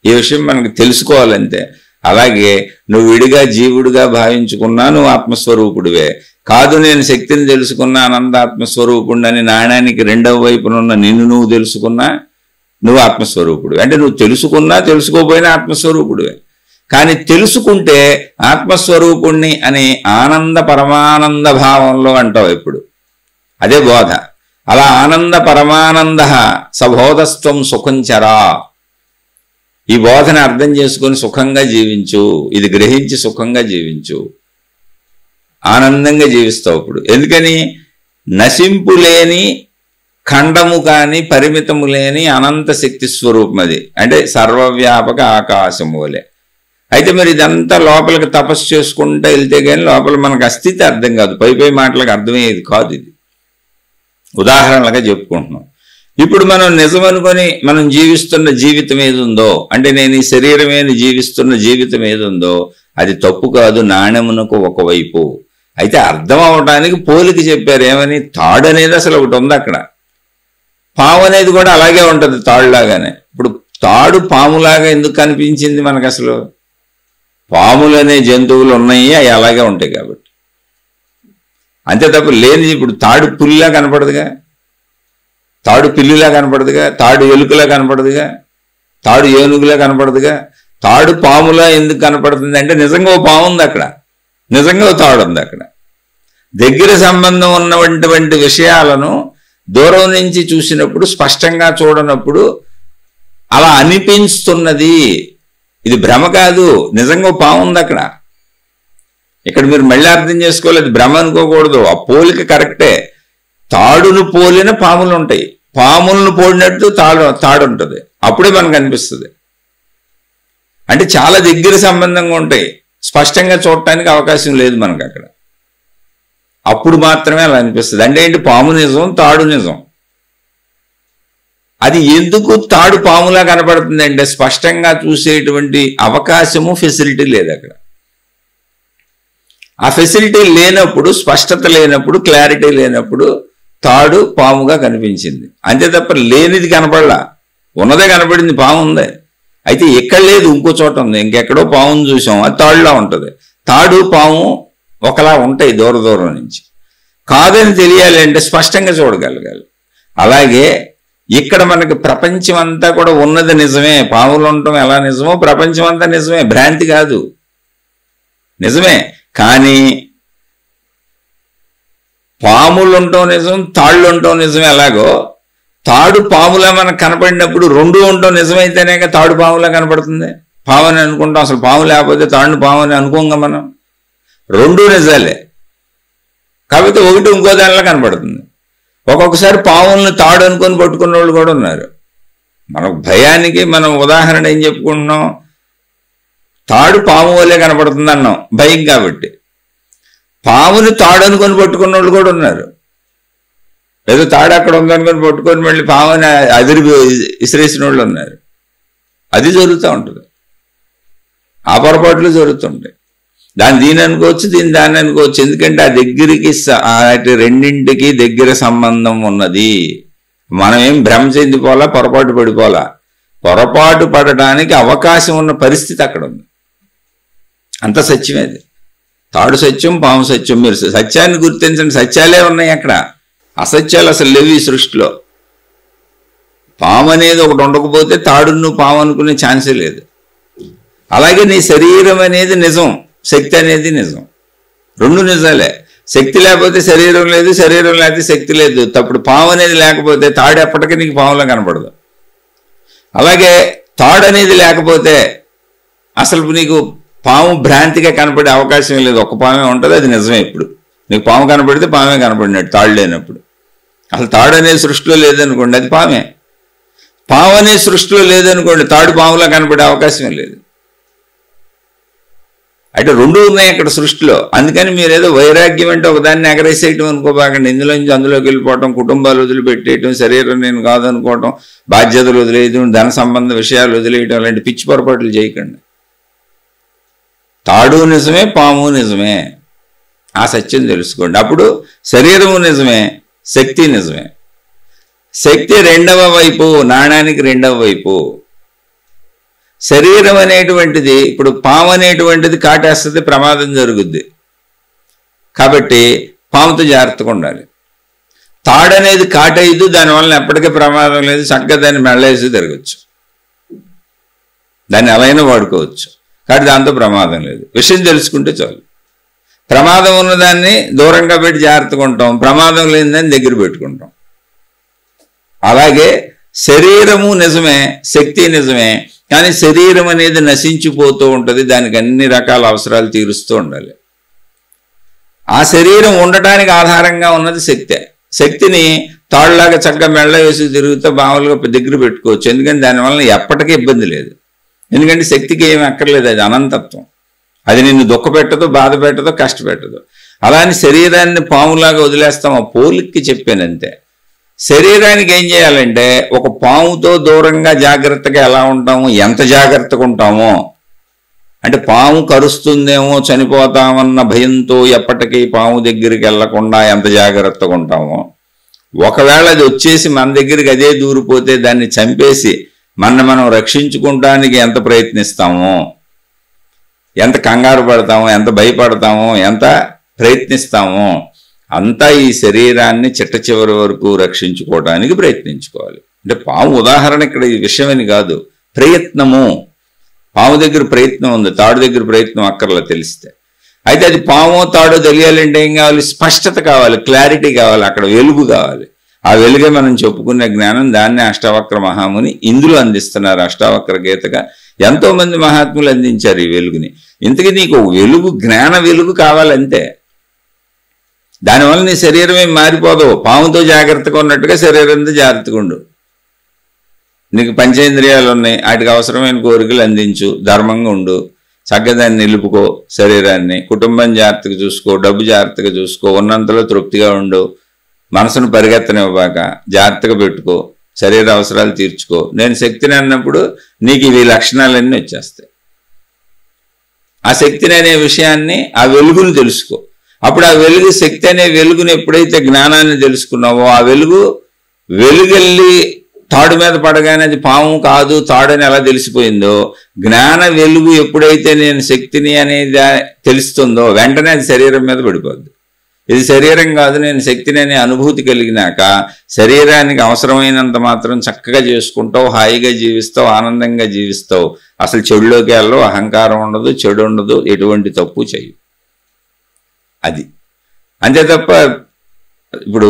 ఈ విషయం మనకు తెలుసుకోవాలంతే. అలాగే నువ్వు విడిగా జీవుడిగా భావించుకున్నా నువ్వు ఆత్మస్వరూపుడివే. కాదు నేను శక్తిని తెలుసుకున్నా ఆనందాత్మస్వరూపుడిని, నాణ్యానికి రెండవ వైపునున్న నిన్ను నువ్వు తెలుసుకున్నా నువ్వు ఆత్మస్వరూపుడివి. అంటే నువ్వు తెలుసుకున్నా తెలుసుకోపోయినా ఆత్మస్వరూపుడివే. కానీ తెలుసుకుంటే ఆత్మస్వరూపుణ్ణి అని ఆనంద పరమానంద భావంలో అంటావు ఎప్పుడు. అదే బోధ. అలా ఆనంద పరమానంద సబోధస్త్వం సుఖంచరా. ఈ బోధన అర్థం చేసుకొని సుఖంగా జీవించు, ఇది గ్రహించి సుఖంగా జీవించు, ఆనందంగా జీవిస్తావు. ఇప్పుడు ఎందుకని? నశింపు లేని, ఖండము కాని, పరిమితము లేని అనంత శక్తి స్వరూపం అది. అంటే సర్వవ్యాపక ఆకాశము వలె. అయితే మరి ఇదంతా లోపలికి తపస్సు చేసుకుంటూ వెళ్తే కానీ లోపల మనకు అస్థితి అర్థం కాదు, పై మాటలకు అర్థమయ్యేది కాదు. ఇది ఉదాహరణలుగా చెప్పుకుంటున్నాం. ఇప్పుడు మనం నిజం అనుకొని మనం జీవిస్తున్న జీవితం ఏది ఉందో, అంటే నేను ఈ శరీరమే జీవిస్తున్న జీవితం ఏది ఉందో అది తప్పు కాదు, నాణ్యమునకు ఒకవైపు. అయితే అర్థం అవడానికి పోలిక చెప్పారు. ఏమని? తాడు అనేది అసలు ఒకటి ఉంది అక్కడ, పాము అనేది కూడా అలాగే ఉంటుంది తాడులాగానే. ఇప్పుడు తాడు పాములాగా ఎందుకు కనిపించింది మనకు? అసలు పాములు అనే జంతువులు ఉన్నాయి, అవి అలాగే ఉంటాయి కాబట్టి. అంతే తప్ప లేని. ఇప్పుడు తాడు పులిలా కనపడదుగా, తాడు పిల్లిలా కనపడదుగా, తాడు ఎలుకలా కనపడదుగా, తాడు ఏనుగులా కనపడదుగా. తాడు పాములా ఎందుకు కనపడుతుంది అంటే నిజంగా ఓ పాము ఉంది అక్కడ, నిజంగా ఓ తాడు ఉంది అక్కడ. దగ్గర సంబంధం ఉన్నటువంటి విషయాలను దూరం నుంచి చూసినప్పుడు, స్పష్టంగా చూడనప్పుడు అలా అనిపిస్తున్నది. ఇది భ్రమ కాదు, నిజంగా పాము ఉంది అక్కడ. ఇక్కడ మీరు మళ్ళీ అర్థం చేసుకోలేదు, భ్రమ అనుకోకూడదు. ఆ పోలిక కరెక్టే. తాడును పోలిన పాములు ఉంటాయి, పాములను పోలినట్టు తాడు ఉంటుంది. అప్పుడే మనకు అనిపిస్తుంది. అంటే చాలా దగ్గర సంబంధంగా ఉంటాయి, స్పష్టంగా చూడటానికి అవకాశం లేదు మనకు అక్కడ. అప్పుడు మాత్రమే అలా అనిపిస్తుంది. అంటే ఏంటి? పాము నిజం, తాడు నిజం. అది ఎందుకు తాడు పాములా కనపడుతుంది అంటే స్పష్టంగా చూసేటువంటి అవకాశము, ఫెసిలిటీ లేదు అక్కడ. ఆ ఫెసిలిటీ లేనప్పుడు, స్పష్టత లేనప్పుడు, క్లారిటీ లేనప్పుడు తాడు పాముగా కనిపించింది. అంతే తప్ప లేనిది కనపడలా, ఉన్నదే కనపడింది, పాము ఉందే. అయితే ఎక్కడ లేదు, ఇంకో చోట ఉంది. ఇంకెక్కడో పాముని చూసాం, అది తాడులా ఉంటుంది. తాడు పాము ఒకలా ఉంటాయి దూరం నుంచి. కాదని తెలియాలి అంటే స్పష్టంగా చూడగలగాలి. అలాగే ఇక్కడ మనకి ప్రపంచం అంతా కూడా ఉన్నది నిజమే. పాములు ఉండటం ఎలా నిజమో ప్రపంచం అంతా నిజమే, భ్రాంతి కాదు, నిజమే. కానీ పాములు ఉండటం నిజం, తాళ్ళు ఉండటం నిజమే. ఎలాగో తాడు పాములా మనకు కనపడినప్పుడు రెండు ఉండటం నిజమైతేనే తాడు పాములా కనపడుతుంది. పాము అని అనుకుంటాం. అసలు పాము లేకపోతే తాడుని పాము అని అనుకోంగా మనం. రెండూ నిజాలే, కాకపోతే ఒకటి ఇంకో దానిలా కనపడుతుంది. ఒక్కొక్కసారి పావులను తాడు అనుకొని పట్టుకున్న వాళ్ళు కూడా ఉన్నారు. మనకు భయానికి మనం ఉదాహరణ ఏం చెప్పుకుంటున్నాం, తాడు పాము వల్లే కనపడుతుంది అన్నాం భయం కాబట్టి. పాముని తాడు అనుకొని పట్టుకున్న వాళ్ళు కూడా ఉన్నారు. ఏదో తాడు అక్కడ ఉందనుకొని పట్టుకొని మళ్ళీ పాముని అదిరి ఇసిరేసిన వాళ్ళు ఉన్నారు. అది జరుగుతూ ఉంటుంది, ఆ పొరపాట్లు జరుగుతుంటాయి. దీని అనుకోవచ్చు, దాన్ని అనుకోవచ్చు. ఎందుకంటే ఆ దగ్గరికి రెండింటికి దగ్గర సంబంధం ఉన్నది. మనం ఏం భ్రమ చెందిపోలా, పొరపాటు పడిపోలా. పొరపాటు పడడానికి అవకాశం ఉన్న పరిస్థితి అక్కడ ఉంది. అంత సత్యమేది. తాడు సత్యం, పాము సత్యం. మీరు సత్యాన్ని గుర్తించండి, సత్యాలే ఉన్నాయి అక్కడ, అసత్యాలు అసలు లేవు ఈ సృష్టిలో. పాము అనేది ఒకటి ఉండకపోతే తాడు నువ్వు పాము అనుకునే ఛాన్సే లేదు. అలాగే నీ శరీరం అనేది నిజం, శక్తి అనేది నిజం, రెండు నిజాలే. శక్తి లేకపోతే శరీరం లేదు, శరీరం లేకపోతే శక్తి లేదు. అప్పుడు పాము అనేది లేకపోతే తాడు ఎప్పటికీ నీకు పాములా కనపడదు. అలాగే తాడు అనేది లేకపోతే అసలు నీకు పాము భ్రాంతిగా కనపడే అవకాశం లేదు. ఒక పామే ఉంటుంది, అది నిజమే. ఇప్పుడు నీకు పాము కనపడితే పామే కనపడినట్టు, తాడు లేనప్పుడు. అసలు తాడు అనేది సృష్టిలో లేదనుకోండి, అది పామే. పాము అనేది సృష్టిలో లేదనుకోండి, తాడు పాములా కనపడే అవకాశం లేదు. అంటే రెండు ఉన్నాయి అక్కడ సృష్టిలో. అందుకని మీరు ఏదో వైరాగ్యం అంటే ఒకదాన్ని ఎగరేసేయటం అనుకోబాకండి. ఇందులోంచి అందులోకి వెళ్ళిపోవటం, కుటుంబాలు వదిలిపెట్టేయటం, శరీరం నేను కాదనుకోవటం, బాధ్యతలు వదిలేయటం, ధన సంబంధ విషయాలు వదిలేయటం, అలాంటి పిచ్చి పొరపాట్లు చేయకండి. తాడు నిజమే, పాము నిజమే, ఆ సత్యం తెలుసుకోండి. అప్పుడు శరీరము నిజమే, శక్తి నిజమే. శక్తి రెండవ వైపు, నాణానికి రెండవ వైపు. శరీరం అనేటువంటిది, ఇప్పుడు పాము అనేటువంటిది కాటేస్తుంది, ప్రమాదం జరుగుద్ది. కాబట్టి పాముతో జాగ్రత్తగా ఉండాలి. తాడు అనేది కాటేయదు, దానివల్ల ఎప్పటికీ ప్రమాదం లేదు, చక్కగా దాన్ని మెళ్ళేసి తిరగచ్చు, దాన్ని ఎలా వాడుకోవచ్చు. కాబట్టి దాంతో ప్రమాదం లేదు. విషయం తెలుసుకుంటే చాలు. ప్రమాదం ఉన్నదాన్ని దూరంగా పెట్టి జాగ్రత్తగా ఉంటాం, ప్రమాదం లేని దాన్ని దగ్గర పెట్టుకుంటాం. అలాగే శరీరము నిజమే, శక్తి నిజమే, కానీ శరీరం అనేది నశించిపోతూ ఉంటుంది. దానికి అన్ని రకాల అవసరాలు తీరుస్తూ ఉండాలి. ఆ శరీరం ఉండటానికి ఆధారంగా ఉన్నది శక్తే. శక్తిని తాళ్ళలాగా చక్కగా మెళ్ళ వేసి తిరుగుతూ మామూలుగా దగ్గర పెట్టుకోవచ్చు. ఎందుకంటే దానివల్ల ఎప్పటికీ ఇబ్బంది లేదు. ఎందుకంటే శక్తికి ఏమి అక్కర్లేదు, అది అనంతత్వం. అది నిన్ను దుఃఖ పెట్టదు, బాధ పెట్టదు, కష్టపెట్టదు. అలానే శరీరాన్ని పాములాగా వదిలేస్తాం, ఆ పోలికి చెప్పానంతే. శరీరానికి ఏం చేయాలంటే, ఒక పాముతో దూరంగా జాగ్రత్తగా ఎలా ఉంటామో, ఎంత జాగ్రత్తగా ఉంటామో, అంటే పాము కరుస్తుందేమో చనిపోతామన్న భయంతో ఎప్పటికీ పాము దగ్గరికి వెళ్లకుండా ఎంత జాగ్రత్తగా ఉంటామో, ఒకవేళ అది వచ్చేసి మన దగ్గరికి అదే దూరిపోతే దాన్ని చంపేసి మనం రక్షించుకోవడానికి ఎంత ప్రయత్నిస్తామో, ఎంత కంగారు పడతామో, ఎంత భయపడతామో, ఎంత ప్రయత్నిస్తామో, అంతా ఈ శరీరాన్ని చిట్ట చివరి వరకు రక్షించుకోవడానికి ప్రయత్నించుకోవాలి. అంటే పాము ఉదాహరణ ఇక్కడ ఈ విషయమని కాదు, ప్రయత్నము. పాము దగ్గర ప్రయత్నం ఉంది, తాడు దగ్గర ప్రయత్నం అక్కర్లా తెలిస్తే. అయితే అది పామో తాడో తెలియాలంటే ఏం కావాలి? స్పష్టత కావాలి, క్లారిటీ కావాలి, అక్కడ వెలుగు కావాలి. ఆ వెలుగే మనం చెప్పుకునే జ్ఞానం. దాన్ని అష్టావక్ర మహాముని ఇందులో అందిస్తున్నారు. అష్టావక్ర గీతగా ఎంతో మంది మహాత్ములు అందించారు ఈ వెలుగుని. ఇంతకీ నీకు వెలుగు, జ్ఞాన వెలుగు కావాలంతే. దానివల్ల నీ శరీరం ఏం మారిపోదు. పాముతో జాగ్రత్తగా ఉన్నట్టుగా శరీరంతో జాగ్రత్తగా ఉండు. నీకు పంచేంద్రియాలు ఉన్నాయి, వాటికి అవసరమైన కోరికలు అందించు, ధర్మంగా ఉండు, చక్కగా దాన్ని నిలుపుకో శరీరాన్ని. కుటుంబం జాగ్రత్తగా చూసుకో, డబ్బు జాగ్రత్తగా చూసుకో, ఉన్నంతలో తృప్తిగా ఉండు, మనసును పరిగెత్తనివ్వబాక, జాగ్రత్తగా పెట్టుకో, శరీర అవసరాలు తీర్చుకో. నేను శక్తిని అన్నప్పుడు నీకు ఇవి లక్షణాలన్నీ వచ్చేస్తాయి. ఆ శక్తిని అనే విషయాన్ని, ఆ వెలుగును తెలుసుకో. అప్పుడు ఆ వెలుగు, శక్తి అనే వెలుగుని ఎప్పుడైతే జ్ఞానాన్ని తెలుసుకున్నావో, ఆ వెలుగెళ్ళి తాడు మీద పడగానే అది పాము కాదు తాడని ఎలా తెలిసిపోయిందో, జ్ఞాన వెలుగు ఎప్పుడైతే నేను శక్తిని అనేది తెలుస్తుందో వెంటనే అది శరీరం మీద పడిపోద్ది. ఇది శరీరం కాదు, నేను శక్తిని అనే అనుభూతి కలిగినాక శరీరానికి అవసరమైనంత మాత్రం చక్కగా చేసుకుంటావు, హాయిగా జీవిస్తావు, ఆనందంగా జీవిస్తావు. అసలు చెడులోకి వెళ్ళవు, అహంకారం ఉండదు, చెడు ఉండదు, ఎటువంటి తప్పు చేయు. అది అంతే తప్ప ఇప్పుడు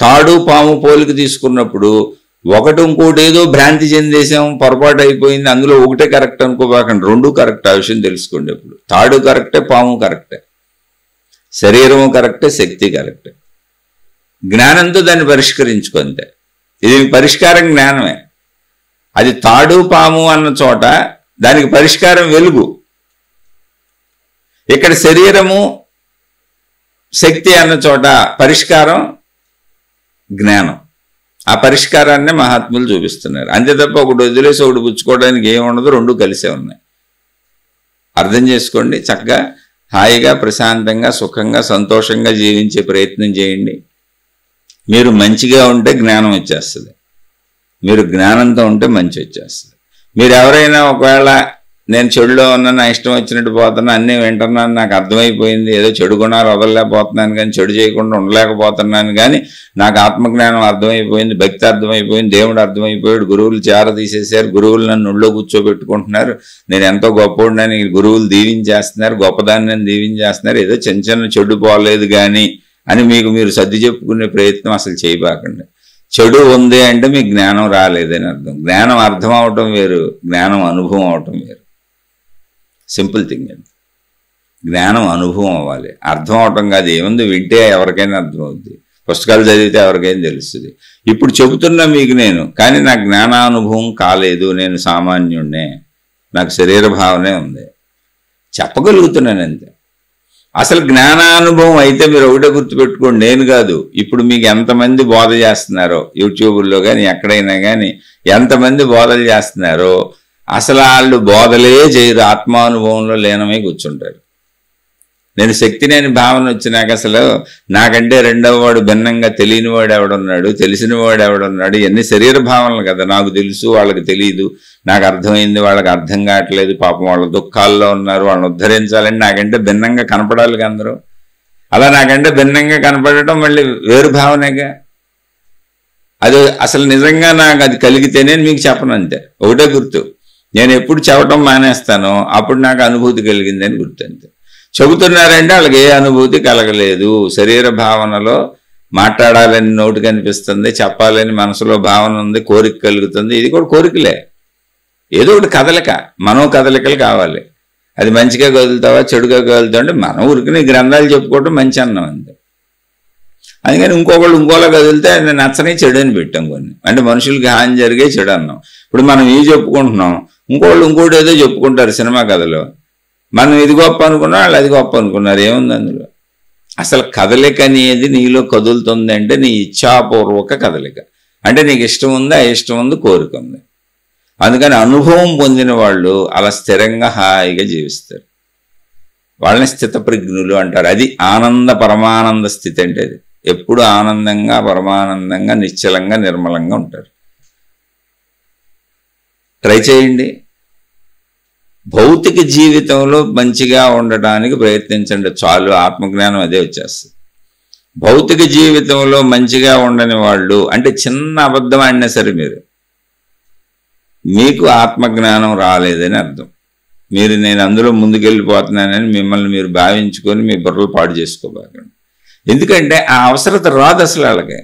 తాడు పాము పోలిక తీసుకున్నప్పుడు ఒకటి ఇంకోటి ఏదో భ్రాంతి చెందేసాం, పొరపాటు అయిపోయింది, అందులో ఒకటే కరెక్ట్ అనుకోబాకండి, రెండు కరెక్ట్. ఆ విషయం తెలుసుకోండి. ఇప్పుడు తాడు కరెక్టే, పాము కరెక్టే, శరీరము కరెక్టే, శక్తి కరెక్టే. జ్ఞానంతో దాన్ని పరిష్కరించుకుంటే ఇది పరిష్కారం జ్ఞానమే. అది తాడు పాము అన్న చోట దానికి పరిష్కారం వెలుగు. ఇక్కడ శరీరము శక్తి అన్న చోట పరిష్కారం జ్ఞానం. ఆ పరిష్కారాన్ని మహాత్ములు చూపిస్తున్నారు. అంతే తప్ప ఒకటి వదిలేసి ఒకటి పుచ్చుకోవడానికి ఏముండదు, రెండు కలిసే ఉన్నాయి. అర్థం చేసుకోండి. చక్కగా హాయిగా ప్రశాంతంగా సుఖంగా సంతోషంగా జీవించే ప్రయత్నం చేయండి. మీరు మంచిగా ఉంటే జ్ఞానం వచ్చేస్తుంది, మీరు జ్ఞానంతో ఉంటే మంచి వచ్చేస్తుంది. మీరు ఎవరైనా ఒకవేళ నేను చెడులో ఉన్నా, నా ఇష్టం వచ్చినట్టు పోతున్నా, అన్నీ వింటున్నాను, నాకు అర్థమైపోయింది, ఏదో చెడు గుణాలు వదలలేకపోతున్నాను కానీ చెడు చేయకుండా ఉండలేకపోతున్నాను కానీ నాకు ఆత్మజ్ఞానం అర్థమైపోయింది, భక్తి అర్థమైపోయింది, దేవుడు అర్థమైపోయాడు, గురువులు చేర తీసేశారు, గురువులు నన్ను ఒళ్ళో కూర్చోబెట్టుకుంటున్నారు, నేను ఎంతో గొప్పవాడిని, గురువులు దీవించేస్తున్నారు, గొప్పదాన్ని నన్ను దీవించేస్తున్నారు, ఏదో చిన్న చిన్న చెడు పోలేదు కానీ అని మీకు మీరు సర్ది చెప్పుకునే ప్రయత్నం అసలు చేయబాకండి. చెడు ఉంది అంటే మీకు జ్ఞానం రాలేదని అర్థం. జ్ఞానం అర్థం అవటం వేరు, జ్ఞానం అనుభవం అవటం వేరు. సింపుల్ థింగ్ అండి. జ్ఞానం అనుభవం అవ్వాలి, అర్థం అవటం కాదు. ఏముంది, వింటే ఎవరికైనా అర్థమవుద్ది, పుస్తకాలు చదివితే ఎవరికైనా తెలుస్తుంది. ఇప్పుడు చెబుతున్నా మీకు నేను, కానీ నాకు జ్ఞానానుభవం కాలేదు, నేను సామాన్యుడినే, నాకు శరీర భావనే ఉంది, చెప్పగలుగుతున్నాను అంతే. అసలు జ్ఞానానుభవం అయితే మీరు ఒకటే గుర్తుపెట్టుకోండి, నేను కాదు, ఇప్పుడు మీకు ఎంతమంది బోధ చేస్తున్నారో యూట్యూబ్లో కానీ ఎక్కడైనా కానీ ఎంతమంది బోధలు చేస్తున్నారో అసలు వాళ్ళు బోధలే చేయరు, ఆత్మానుభవంలో లీనమై కూర్చుంటారు. నేను శక్తినేని భావన వచ్చినాక అసలు నాకంటే రెండవ వాడు భిన్నంగా తెలియని వాడు ఎవడున్నాడు, తెలిసిన వాడు ఎవడున్నాడు, ఇవన్నీ శరీర భావనలు కదా. నాకు తెలుసు, వాళ్ళకి తెలియదు, నాకు అర్థమైంది, వాళ్ళకి అర్థం కావట్లేదు, పాపం వాళ్ళ దుఃఖాల్లో ఉన్నారు, వాళ్ళని ఉద్ధరించాలని నాకంటే భిన్నంగా కనపడాలి అందరూ. అలా నాకంటే భిన్నంగా కనపడటం మళ్ళీ వేరు భావనేగా. అది అసలు నిజంగా నాకు అది కలిగితేనే మీకు చెప్పను అంతే. ఒకటే గుర్తు, నేను ఎప్పుడు చెప్పడం మానేస్తానో అప్పుడు నాకు అనుభూతి కలిగిందని గుర్తు అంతే. చెబుతున్నారంటే వాళ్ళకి ఏ అనుభూతి కలగలేదు. శరీర భావనలో మాట్లాడాలని నోటికి అనిపిస్తుంది, చెప్పాలని మనసులో భావన ఉంది, కోరిక కలుగుతుంది. ఇది కూడా కోరికలే, ఏదో ఒకటి కదలిక, మనో కదలికలు కావాలి. అది మంచిగా కదులుతావా చెడుగా కదులుతావు అంటే మన ఊరికి గ్రంథాలు చెప్పుకోవటం మంచి అన్నం అంతే. అందుకని ఇంకొకళ్ళు ఇంకోలా కదిలితే నచ్చని చెడు అని పెట్టాం కొన్ని, అంటే మనుషులకి హాని జరిగే చెడు అన్నాం. ఇప్పుడు మనం ఇవి చెప్పుకుంటున్నాం, ఇంకోళ్ళు ఇంకోటి ఏదో చెప్పుకుంటారు సినిమా కథలో. మనం ఇది గొప్ప అనుకున్నాం, వాళ్ళు అది గొప్ప అనుకున్నారు. ఏముంది అందులో? అసలు కదలిక అనేది నీలో కదులుతుంది అంటే నీ ఇచ్ఛాపూర్వక కదలిక, అంటే నీకు ఇష్టం ఉంది, అయిష్టం ఉంది, కోరిక ఉంది. అందుకని అనుభవం పొందిన వాళ్ళు అలా స్థిరంగా హాయిగా జీవిస్తారు. వాళ్ళని స్థితప్రజ్ఞులు అంటారు. అది ఆనంద పరమానంద స్థితి అంటే అది. ఎప్పుడు ఆనందంగా పరమానందంగా నిశ్చలంగా నిర్మలంగా ఉంటారు. ట్రై చేయండి. భౌతిక జీవితంలో మంచిగా ఉండటానికి ప్రయత్నించండి చాలు, ఆత్మజ్ఞానం అదే వచ్చేస్తుంది. భౌతిక జీవితంలో మంచిగా ఉండని వాళ్ళు అంటే చిన్న అబద్ధం ఆడినా సరే మీకు ఆత్మజ్ఞానం రాలేదని అర్థం. నేను అందులో ముందుకెళ్ళిపోతున్నానని మిమ్మల్ని మీరు భావించుకొని మీ బుర్రలు పాడు చేసుకోబాకండి. ఎందుకంటే ఆ అవసరత రాదు అసలు వాళ్ళకి.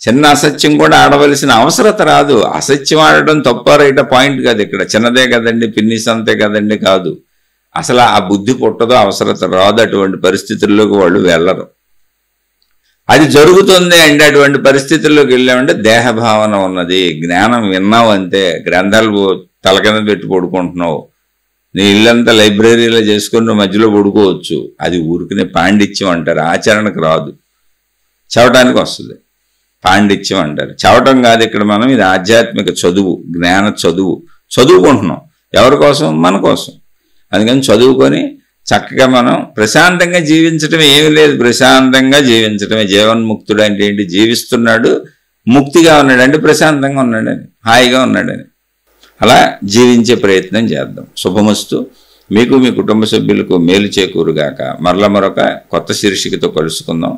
చిన్న అసత్యం కూడా ఆడవలసిన అవసరత రాదు. అసత్యం ఆడటం తప్ప రైట పాయింట్ కాదు ఇక్కడ. చిన్నదే కదండి, పిన్నిస్ అంతే కదండి కాదు. అసలు ఆ బుద్ధి పుట్టదో, అవసరత రాదు. అటువంటి పరిస్థితుల్లోకి వాళ్ళు వెళ్ళరు. అది జరుగుతుంది అంటే అటువంటి పరిస్థితుల్లోకి వెళ్ళామంటే దేహభావన ఉన్నది, జ్ఞానం విన్నావు అంతే. గ్రంథాలు తల కింద పెట్టి పడుకుంటున్నావు, నీ ఇల్లంతా లైబ్రరీలో చేసుకుని నువ్వు మధ్యలో పడుకోవచ్చు. అది ఊరికనే పాండిత్యం అంటారు, ఆచరణకు రాదు, చదవటానికి వస్తుంది. పాండిత్యం అంటారు, చదవటం కాదు ఇక్కడ. మనం ఇది ఆధ్యాత్మిక చదువు, జ్ఞాన చదువు చదువుకుంటున్నాం. ఎవరి కోసం? మన కోసం. అందుకని చదువుకొని చక్కగా మనం ప్రశాంతంగా జీవించటమే. ఏమి లేదు, ప్రశాంతంగా జీవించటమే. జీవన్ముక్తుడు అంటే ఏంటి? జీవిస్తున్నాడు, ముక్తిగా ఉన్నాడు అంటే ప్రశాంతంగా ఉన్నాడని, హాయిగా ఉన్నాడని. అలా జీవించే ప్రయత్నం చేద్దాం. శుభమస్తు. మీకు మీ కుటుంబ సభ్యులకు మేలు చేకూరుగాక. మరొక కొత్త శీర్షికతో కలుసుకుందాం.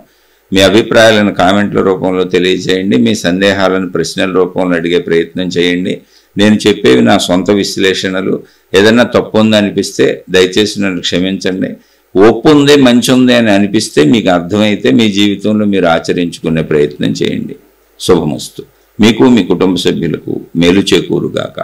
మీ అభిప్రాయాలను కామెంట్ల రూపంలో తెలియజేయండి. మీ సందేహాలను ప్రశ్నల రూపంలో అడిగే ప్రయత్నం చేయండి. నేను చెప్పేవి నా సొంత విశ్లేషణలు. ఏదన్నా తప్పు ఉంది అనిపిస్తే దయచేసి నన్ను క్షమించండి. ఒప్పు ఉంది, మంచి ఉంది అని అనిపిస్తే, మీకు అర్థమైతే మీ జీవితంలో మీరు ఆచరించుకునే ప్రయత్నం చేయండి. శుభమస్తు. మీకు మీ కుటుంబ సభ్యులకు మేలు చేకూరుగాక.